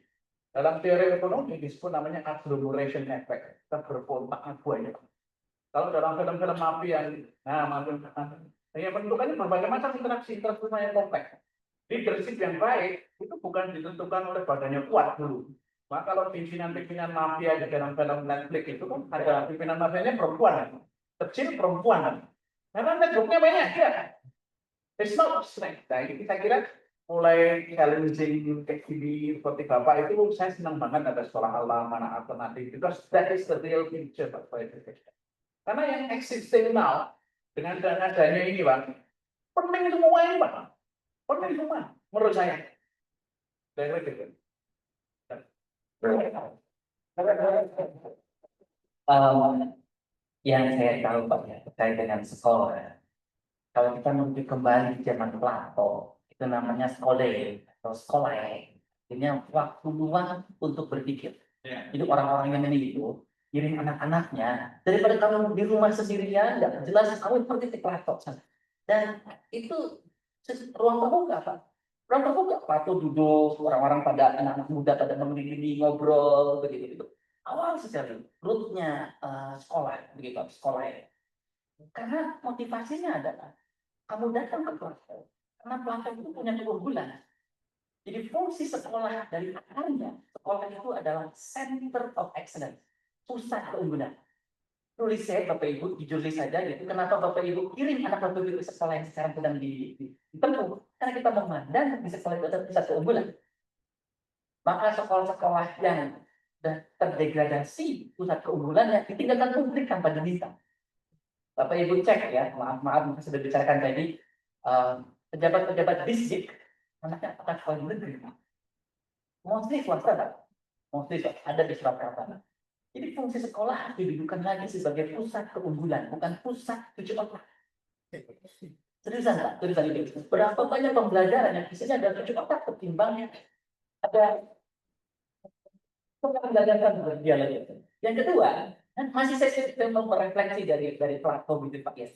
B: Dalam teori ekonomi disebut namanya agglomeration effect. Kita berkontak banyak. Kalau dalam film-film mafia, ya bentukannya berbagai macam interaksi yang kompleks. Leadership yang baik itu bukan ditentukan oleh badannya kuat dulu. Maka kalau pimpinan-pimpinan mafia di dalam film Netflix itu kan ada pimpinan mafianya perempuan, kecil perempuan. Karena networknya banyak ya. It's not strength. Nah, ini kita kira mulai challenging kayak gini seperti Bapak itu saya senang banget ada sekolah alam, mana alternatif. Because that is the real picture Pak. Karena yang existing now dengan adanya ini Pak, penting semua ini Pak. Penting semua menurut saya.
C: Yang saya tahu Pak ya terkait dengan sekolah. Kalau kita menuju kembali ke zaman Plato, itu namanya skole atau sekolah. Ini waktu luang untuk berpikir. Jadi orang-orang yang ini itu kirim anak-anaknya daripada kamu di rumah sendirian, nggak jelas kamu seperti Plato. Dan itu ruang terbuka Pak. Ruang terbuka, Plato duduk, orang-orang pada anak-anak muda pada mengiringi ngobrol begitu. Awal sekali rootnya sekolah begitu, sekolah ya. Karena motivasinya adalah kamu datang ke Plato, karena Plato itu punya keunggulan. Jadi fungsi sekolah dari akarnya, sekolah itu adalah center of excellence, pusat keunggulan. Tulis saya Bapak Ibu, jujur saja gitu. Kenapa Bapak Ibu kirim anak Bapak Ibu ke sekolah yang sekarang sedang ditempuh? Karena kita memandang di sekolah itu ada pusat keunggulan. Maka sekolah-sekolah yang terdegradasi pusat keunggulannya ditinggalkan publik tanpa diminta. Bapak Ibu cek ya, maaf sudah bicarakan tadi, pejabat-pejabat distrik anaknya akan sekolah negeri. Mostly swasta, Pak. Mostly ada di Surakarta. Jadi fungsi sekolah didudukan lagi sebagai pusat keunggulan, bukan pusat cuci otak. Seriusan, Pak, seriusan itu. Berapa banyak pembelajaran yang isinya ada cuci otak ketimbang ada pembelajaran dia lagi. Yang kedua, masih saya merefleksi dari platform itu, Pak, ya.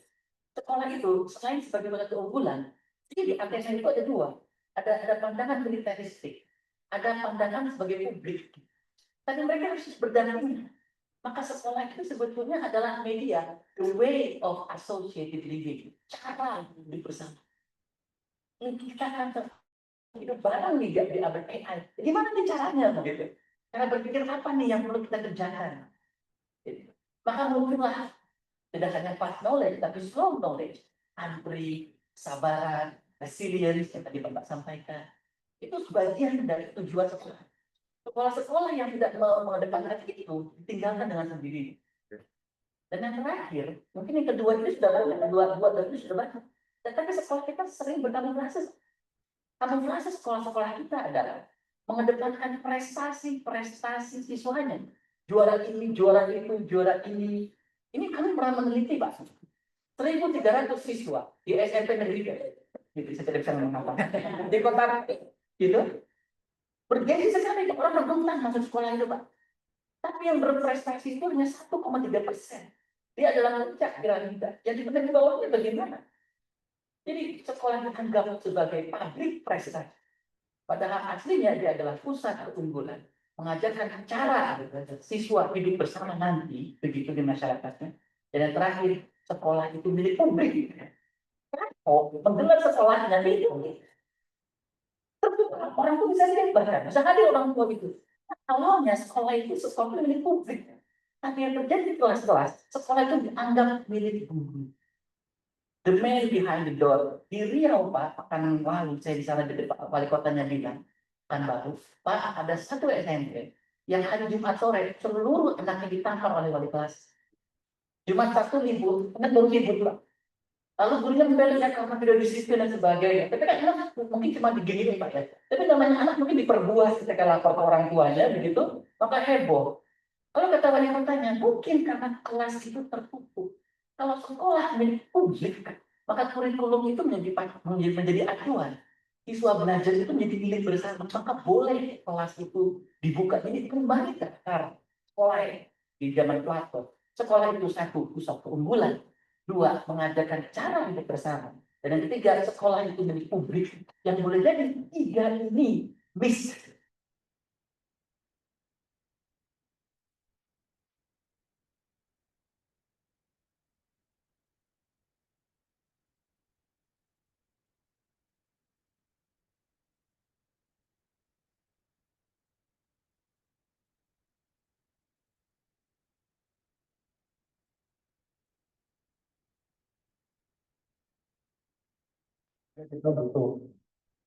C: Sekolah itu selain sebagai pusat keunggulan, di ATS itu ada dua. Ada pandangan militeristik, ada pandangan sebagai publik. Tapi mereka harus berdampingan. Maka sekolah itu sebetulnya adalah media, the way of associated living, cara hidup bersama. Ini kita akan hidup bareng nih di abad AI. Gimana nih caranya begitu? Cara berpikir apa nih yang perlu kita kerjakan? Gitu. Maka muncullah tidak hanya fast knowledge, tapi slow knowledge, antri, kesabaran, resilience yang tadi Bapak sampaikan. Itu sebagian dari tujuan sekolah. Sekolah-sekolah yang tidak mengedepankan itu ditinggalkan dengan sendiri. Dan yang terakhir, mungkin yang kedua ini sudah banyak, dua itu sudah banyak. Tetapi sekolah kita sering berkamuflase. Kamuflase sekolah-sekolah kita adalah mengedepankan prestasi siswanya. Juara ini, juara itu, juara ini. Ini kami pernah meneliti, Pak. 1.300 siswa di SMP negeri. Gitu, saya tidak bisa mengatakan. Di kota gitu. Bergengsi sekali, orang rebutan masuk sekolah itu, Pak. Tapi yang berprestasi itu hanya 1,3%. Dia adalah puncak piramida. Yang di bawahnya bagaimana? Jadi sekolah dianggap sebagai pabrik prestasi. Padahal aslinya dia adalah pusat keunggulan. Mengajarkan cara siswa hidup bersama nanti, begitu di masyarakatnya. Dan yang terakhir, sekolah itu milik publik. Oh, menggelar sekolahnya milik publik. Orang itu bisa lihat bahkan, bisa hadir orang tua itu. Awalnya sekolah itu sekolah milik publik. Tapi yang terjadi di kelas-kelas, sekolah itu dianggap milik publik. The man behind the door. Di Riau, Pak, pekan lalu saya di sana di Pak Wali Kotanya bilang, kan baru, Pak, ada satu SMP yang hari Jumat sore seluruh anaknya ditampar oleh wali kelas. Jumat Sabtu libur, anak baru libur, Pak. Lalu gurunya membela karena tidak disiplin dan sebagainya. Tapi kan anak mungkin cuma diginiin, Pak, ya. Tapi namanya anak mungkin diperbuas ketika lapor ke orang tuanya, begitu, maka heboh. Kalau kata wali kotanya, mungkin karena kelas itu tertutup. Kalau sekolah milik publik, maka kurikulum itu menjadi acuan. Siswa belajar itu menjadi milik bersama, maka boleh kelas itu dibuka. Jadi kembali ke akar sekolah di zaman Plato. Sekolah itu satu, pusat keunggulan. Dua, mengajarkan cara hidup bersama. Dan yang ketiga, sekolah itu milik publik. Yang boleh jadi tiga ini miss.
D: Kita butuh.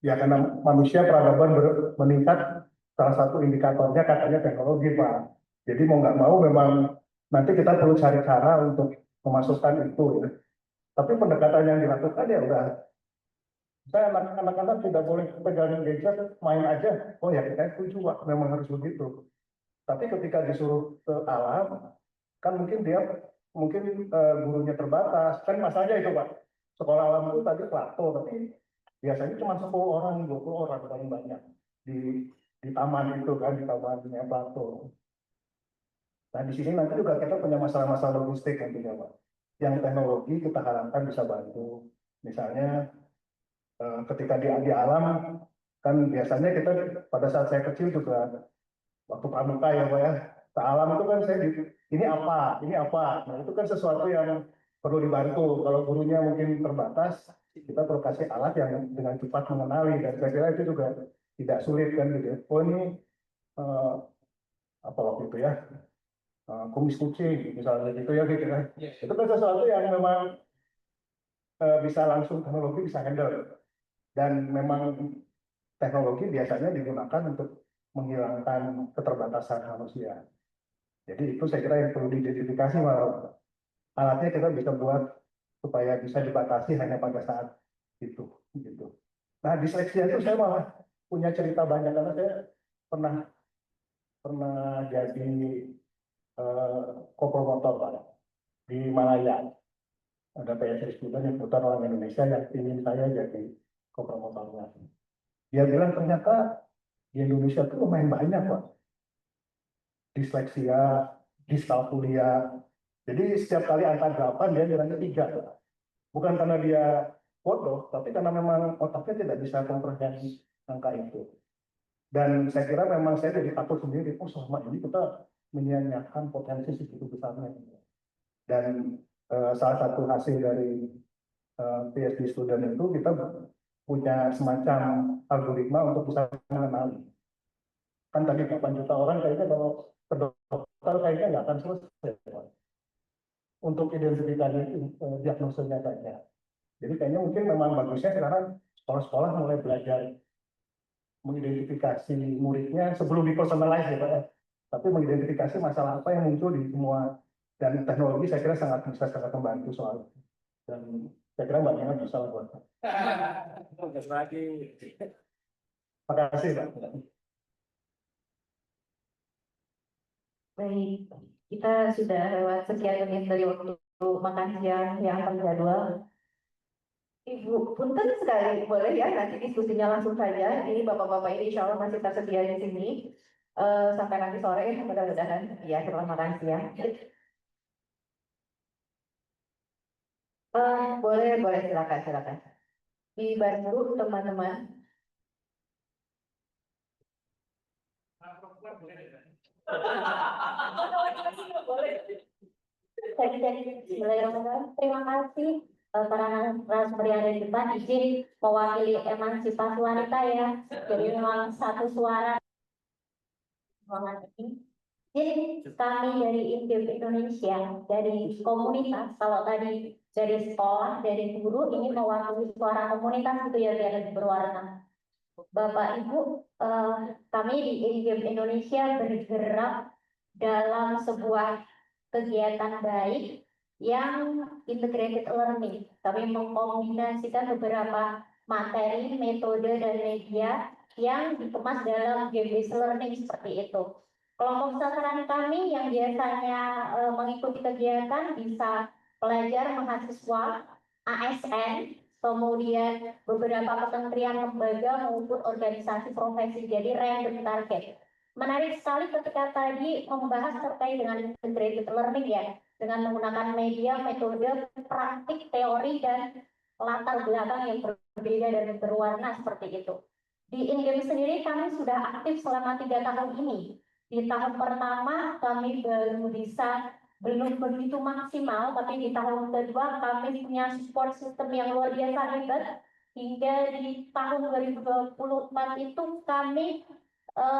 D: Ya karena manusia peradaban meningkat, salah satu indikatornya katanya teknologi, Pak. Jadi mau nggak mau memang nanti kita perlu cari cara untuk memasukkan itu, ya. Tapi pendekatan yang dilakukan ya udah, saya anak-anak tidak boleh pegang gadget, main aja. Oh ya kita setuju, Pak, memang harus begitu. Tapi ketika disuruh ke alam, kan mungkin gurunya terbatas. Kan masalahnya itu, Pak. Sekolah alam itu tadi Plato, tapi biasanya cuma 10 orang, 20 orang paling banyak di taman itu kan, di tamannya Plato. Nah di sini nanti juga kita punya masalah-masalah logistik nantinya, Pak. Yang teknologi kita harapkan bisa bantu. Misalnya ketika di alam kan biasanya kita pada saat saya kecil juga waktu pramuka ya, Pak, ya, ke alam itu kan ini apa, nah itu kan sesuatu yang perlu dibantu. Kalau gurunya mungkin terbatas, kita perlu kasih alat yang dengan cepat mengenali, dan saya kira itu juga tidak sulit kan gitu. Oh ini apa waktu itu ya, kumis kucing misalnya gitu ya gitu kan. Itu kan sesuatu yang memang bisa langsung teknologi bisa handle, dan memang teknologi biasanya digunakan untuk menghilangkan keterbatasan manusia. Jadi itu saya kira yang perlu diidentifikasi, malah alatnya kita bisa buat supaya bisa dibatasi hanya pada saat gitu. Nah, disleksia itu saya malah punya cerita banyak karena saya pernah jadi kopromotor Pak di Malaya. Ada PSS juga yang putar orang Indonesia yang ingin saya jadi kopromotornya. Dia bilang ternyata di Indonesia itu lumayan banyak Pak. Disleksia, diskalkulia. Jadi setiap kali angka 8 dia bilangnya 3 Pak. Bukan karena dia bodoh, tapi karena memang otaknya tidak bisa komprehensi angka itu. Dan saya kira memang saya jadi takut sendiri, selama ini kita menyia-nyiakan potensi segitu besarnya. Dan salah satu hasil dari PhD student itu kita punya semacam algoritma untuk bisa mengenali. Kan tadi 8 juta orang kayaknya kalau ke dokter kayaknya nggak akan selesai. Untuk identifikasi diagnosanya saja. Jadi kayaknya mungkin memang bagusnya sekarang sekolah-sekolah mulai belajar mengidentifikasi muridnya sebelum dipersonalize ya Pak ya. Tapi mengidentifikasi masalah apa yang muncul di semua, dan teknologi saya kira sangat membantu soal itu. Dan saya kira Mbak Nina bisa lah buat. Terima kasih Pak.
A: Baik, kita sudah lewat sekian menit dari waktu makan siang yang terjadwal. Ibu, punten sekali, boleh ya nanti diskusinya langsung saja. Ini bapak-bapak ini insya Allah masih tersedia di sini sampai nanti sore, mudah-mudahan ya setelah makan siang. Boleh silakan. Dibantu teman-teman. Terima kasih para narasumber yang ada di depan, izin mewakili emansipasi wanita ya. Jadi memang satu suara ruangan ini. Jadi kami dari INGEM Indonesia, dari komunitas, kalau tadi dari sekolah, dari guru, ini mewakili suara komunitas itu ya, yang berwarna. Bapak Ibu, kami di INGEM Indonesia bergerak dalam sebuah kegiatan baik yang integrated learning. Kami mengkombinasikan beberapa materi, metode, dan media yang dikemas dalam game-based learning seperti itu. Kelompok sasaran kami yang biasanya mengikuti kegiatan bisa pelajar, mahasiswa, ASN, kemudian beberapa kementerian lembaga maupun organisasi profesi, jadi random target. Menarik sekali ketika tadi membahas terkait dengan integrated learning ya, dengan menggunakan media, metode, praktik, teori, dan latar belakang yang berbeda dan berwarna seperti itu. Di INGEM sendiri kami sudah aktif selama 3 tahun ini. Di tahun pertama kami belum begitu maksimal, tapi di tahun kedua kami punya support system yang luar biasa hebat. Hingga di tahun 2024 itu kami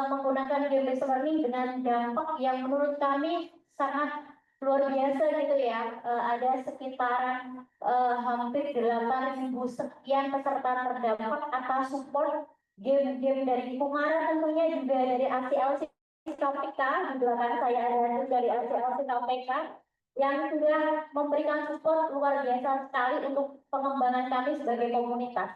A: menggunakan game-based learning dengan dampak yang menurut kami sangat luar biasa gitu ya. Ada sekitaran hampir 8.000 sekian peserta terdampak atas support game-game dari Kumara, tentunya juga dari ACLC KPK. Di belakang saya ada dari ACLC KPK yang sudah memberikan support luar biasa sekali untuk pengembangan kami sebagai komunitas.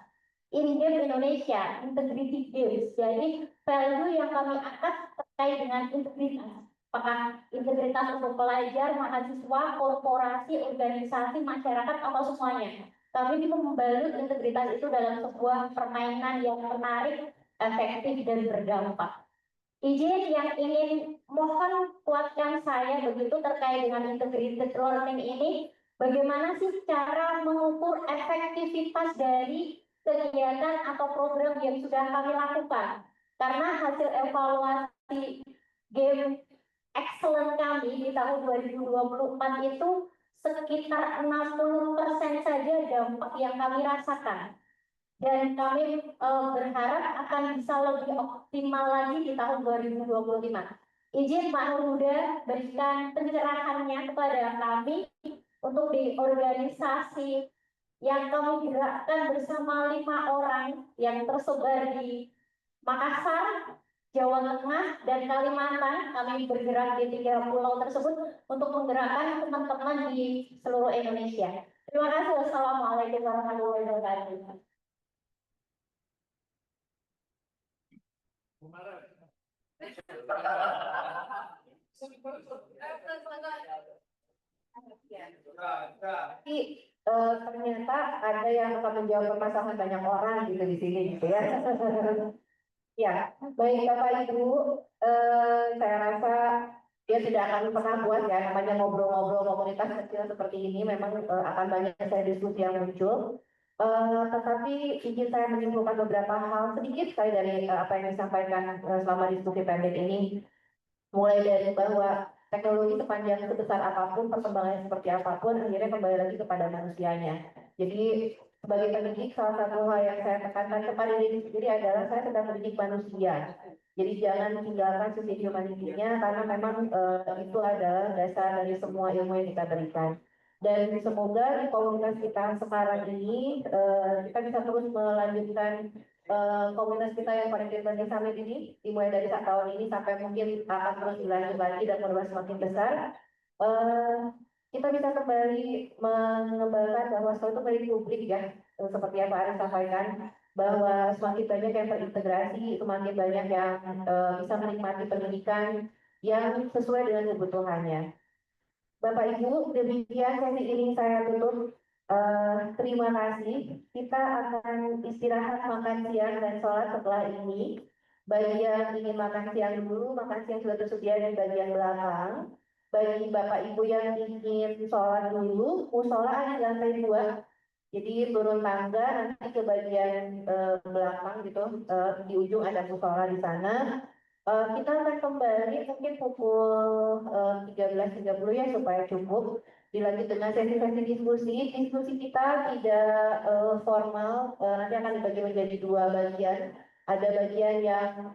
A: INGEM Indonesia, Integrity Games. Jadi value yang kami angkat terkait dengan integritas. Apakah integritas untuk pelajar, mahasiswa, korporasi, organisasi, masyarakat, atau semuanya. Kami membalut integritas itu dalam sebuah permainan yang menarik, efektif, dan berdampak. Izin yang ingin mohon kuatkan saya begitu terkait dengan integrated learning ini, bagaimana sih cara mengukur efektivitas dari kegiatan atau program yang sudah kami lakukan. Karena hasil evaluasi game excellent kami di tahun 2024 itu sekitar 60% saja dampak yang kami rasakan. Dan kami berharap akan bisa lebih optimal lagi di tahun 2025. Izin Pak Nur Huda berikan pencerahannya kepada kami untuk di organisasi yang kami gerakkan bersama 5 orang yang tersebar di Makassar, Jawa Tengah, dan Kalimantan. Kami bergerak di 3 pulau tersebut untuk menggerakkan teman-teman di seluruh Indonesia. Terima kasih. Wassalamualaikum warahmatullahi wabarakatuh. Tapi ternyata ada yang akan menjawab permasalahan banyak orang gitu di sini gitu ya. Ya, baik Bapak Ibu, saya rasa dia tidak akan pernah buat ya namanya ngobrol-ngobrol komunitas kecil seperti ini memang akan banyak saya diskusi yang muncul. Tetapi izin saya menyimpulkan beberapa hal sedikit sekali dari apa yang disampaikan selama diskusi pendek ini. Mulai dari bahwa teknologi sepanjang sebesar apapun, perkembangannya seperti apapun, akhirnya kembali lagi kepada manusianya. Jadi sebagai pendidik, salah satu hal yang saya tekankan kepada diri sendiri adalah saya sedang mendidik manusia. Jadi jangan tinggalkan sisi humanity-nya karena memang itu adalah dasar dari semua ilmu yang kita berikan. Dan semoga di komunitas kita sekarang ini kita bisa terus melanjutkan komunitas kita yang pada Learning Summit ini dimulai dari tahun ini sampai mungkin akan terus dilanjut lagi dan berubah semakin besar. Kita bisa kembali mengembangkan bahwa itu milik publik ya, seperti yang Pak Arief sampaikan, bahwa semakin banyak yang terintegrasi, semakin banyak yang bisa menikmati pendidikan yang sesuai dengan kebutuhannya. Bapak Ibu, demikian sesi ini saya tutup. Terima kasih. Kita akan istirahat makan siang dan sholat setelah ini. Bagi yang ingin makan siang dulu, makan siang sudah tersedia di bagian belakang. Bagi Bapak Ibu yang ingin sholat dulu, musola ada di lantai 2. Jadi turun tangga nanti ke bagian belakang gitu, di ujung ada musola di sana. Kita akan kembali mungkin pukul 13.30 ya supaya cukup. Dilanjut dengan sesi-sesi diskusi. Diskusi kita tidak formal, nanti akan dibagi menjadi 2 bagian. Ada bagian yang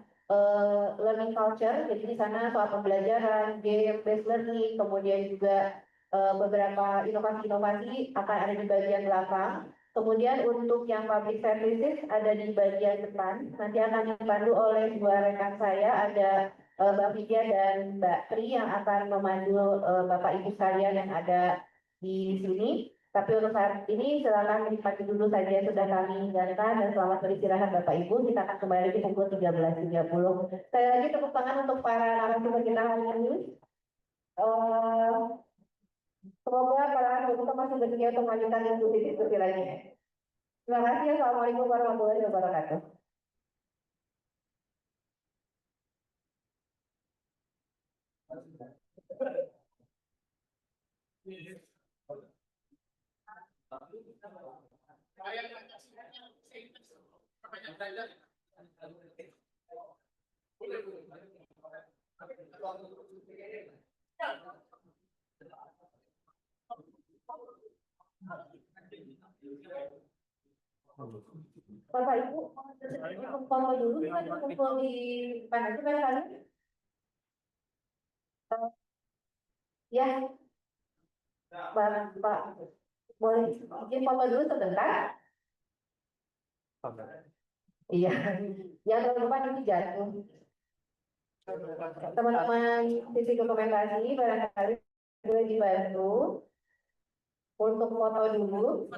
A: learning culture, jadi di sana soal pembelajaran, game based learning, kemudian juga beberapa inovasi-inovasi akan ada di bagian belakang. Kemudian untuk yang public services ada di bagian depan. Nanti akan dipandu oleh 2 rekan saya, ada Mbak Vidya dan Mbak Tri yang akan memandu Bapak Ibu sekalian yang ada di sini. Tapi untuk saat ini silakan menikmati dulu saja yang sudah kami hidangkan dan selamat beristirahat Bapak Ibu. Kita akan kembali lagi pukul 13.30. Sekali lagi tepuk tangan untuk para narasumber kita hari ini. Semoga para anggota masih bersedia untuk melanjutkan diskusi lainnya. Terima kasih. Assalamualaikum warahmatullahi wabarakatuh. Bapak Ibu, foto dulu kan kumpul di depan aja barangkali. Ya, Bapak, boleh izin foto dulu sebentar? Iya, jangan lupa ini jatuh. Teman-teman sisi dokumentasi barangkali boleh dibantu untuk foto dulu.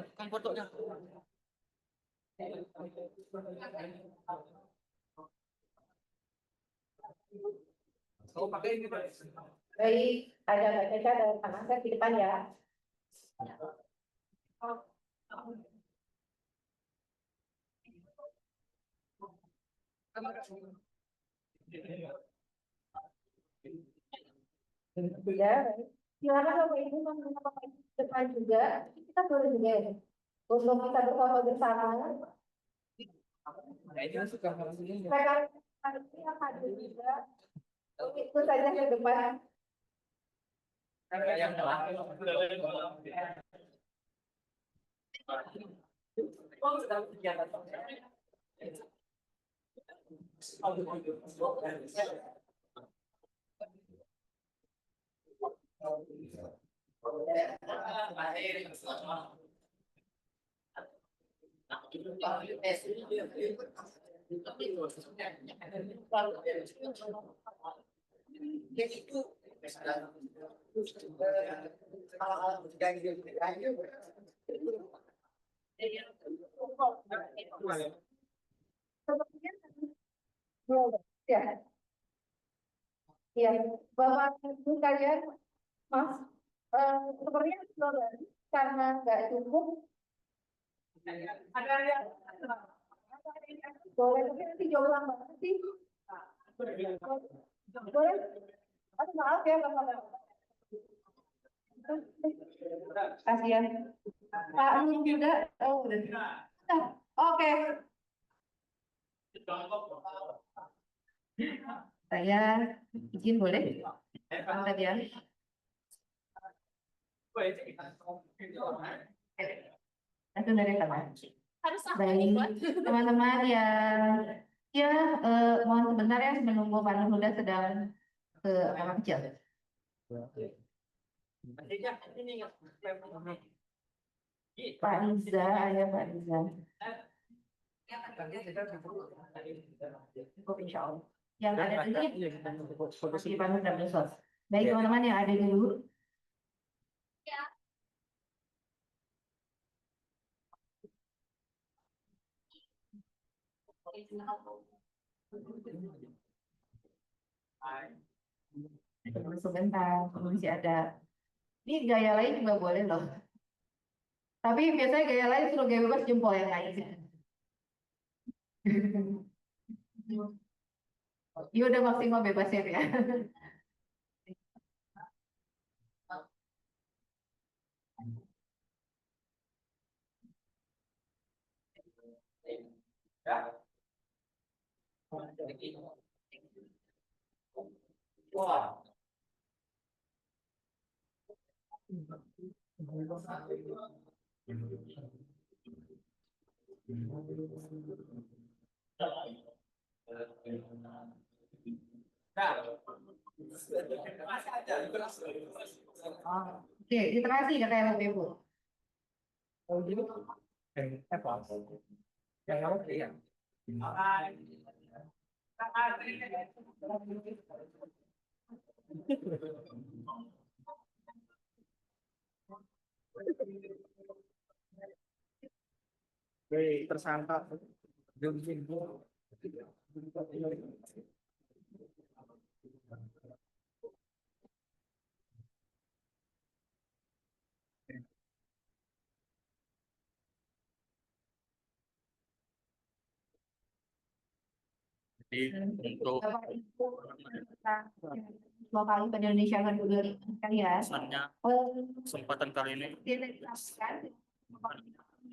A: Baik, ada Mbak Caca dan Kang Asep di depan ya. Ya, silakan Bapak Ibu Bapak Ibu di depan juga. Kita boleh juga ya. Untuk kita berfoto bersama. Rekan ini yang hadir juga. Itu saja ke depan. Ya, ya, Bapak Ibu kalian, Mas, sepertinya karena nggak cukup. Ada yang boleh, tapi nanti jauh lama sih. Boleh? Aduh, maaf ya, Bapak. Kasihan. Pak Nur juga, oh, udah. Nah, oke. Saya izin boleh? Angkat ya. Langsung dari teman. Baik, teman-teman ya, mohon sebentar ya menunggu Pak Nur Huda sedang ke kamar kecil. Pak Riza, ya Pak Riza. Cukup insya Allah. Yang ada nanti di Pak Nur dan Sos. Baik teman-teman yang ada dulu. Sebentar, masih ada. Ini gaya lain juga boleh loh. Tapi biasanya gaya lain suruh gaya bebas jempol yang lain. Ya udah maksimal bebas ya. Oke, literasi katanya Bapak Ibu.
B: Oh gitu. Apa? Yang kamu iya. Tersangka.
H: Untuk
A: Bapak Ibu, lokal Indonesia kan dulu kalian.
H: kesempatan kali ini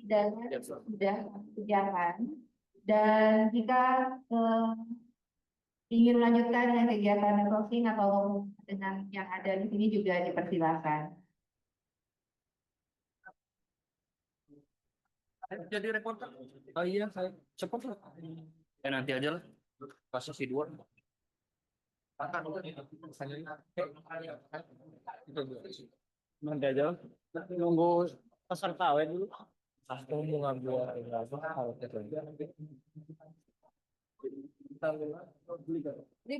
A: Dan sudah kerjakan. Dan jika ingin melanjutkan dengan kegiatan crossing atau dengan yang ada di sini juga dipersilakan.
H: jadi reporter. Oh iya, saya cepat lah. Ya nanti aja lah. Pas si 2.
B: Nanti aja lah. Nunggu peserta dulu. Aku mau ngambil apa hal itu.
A: Di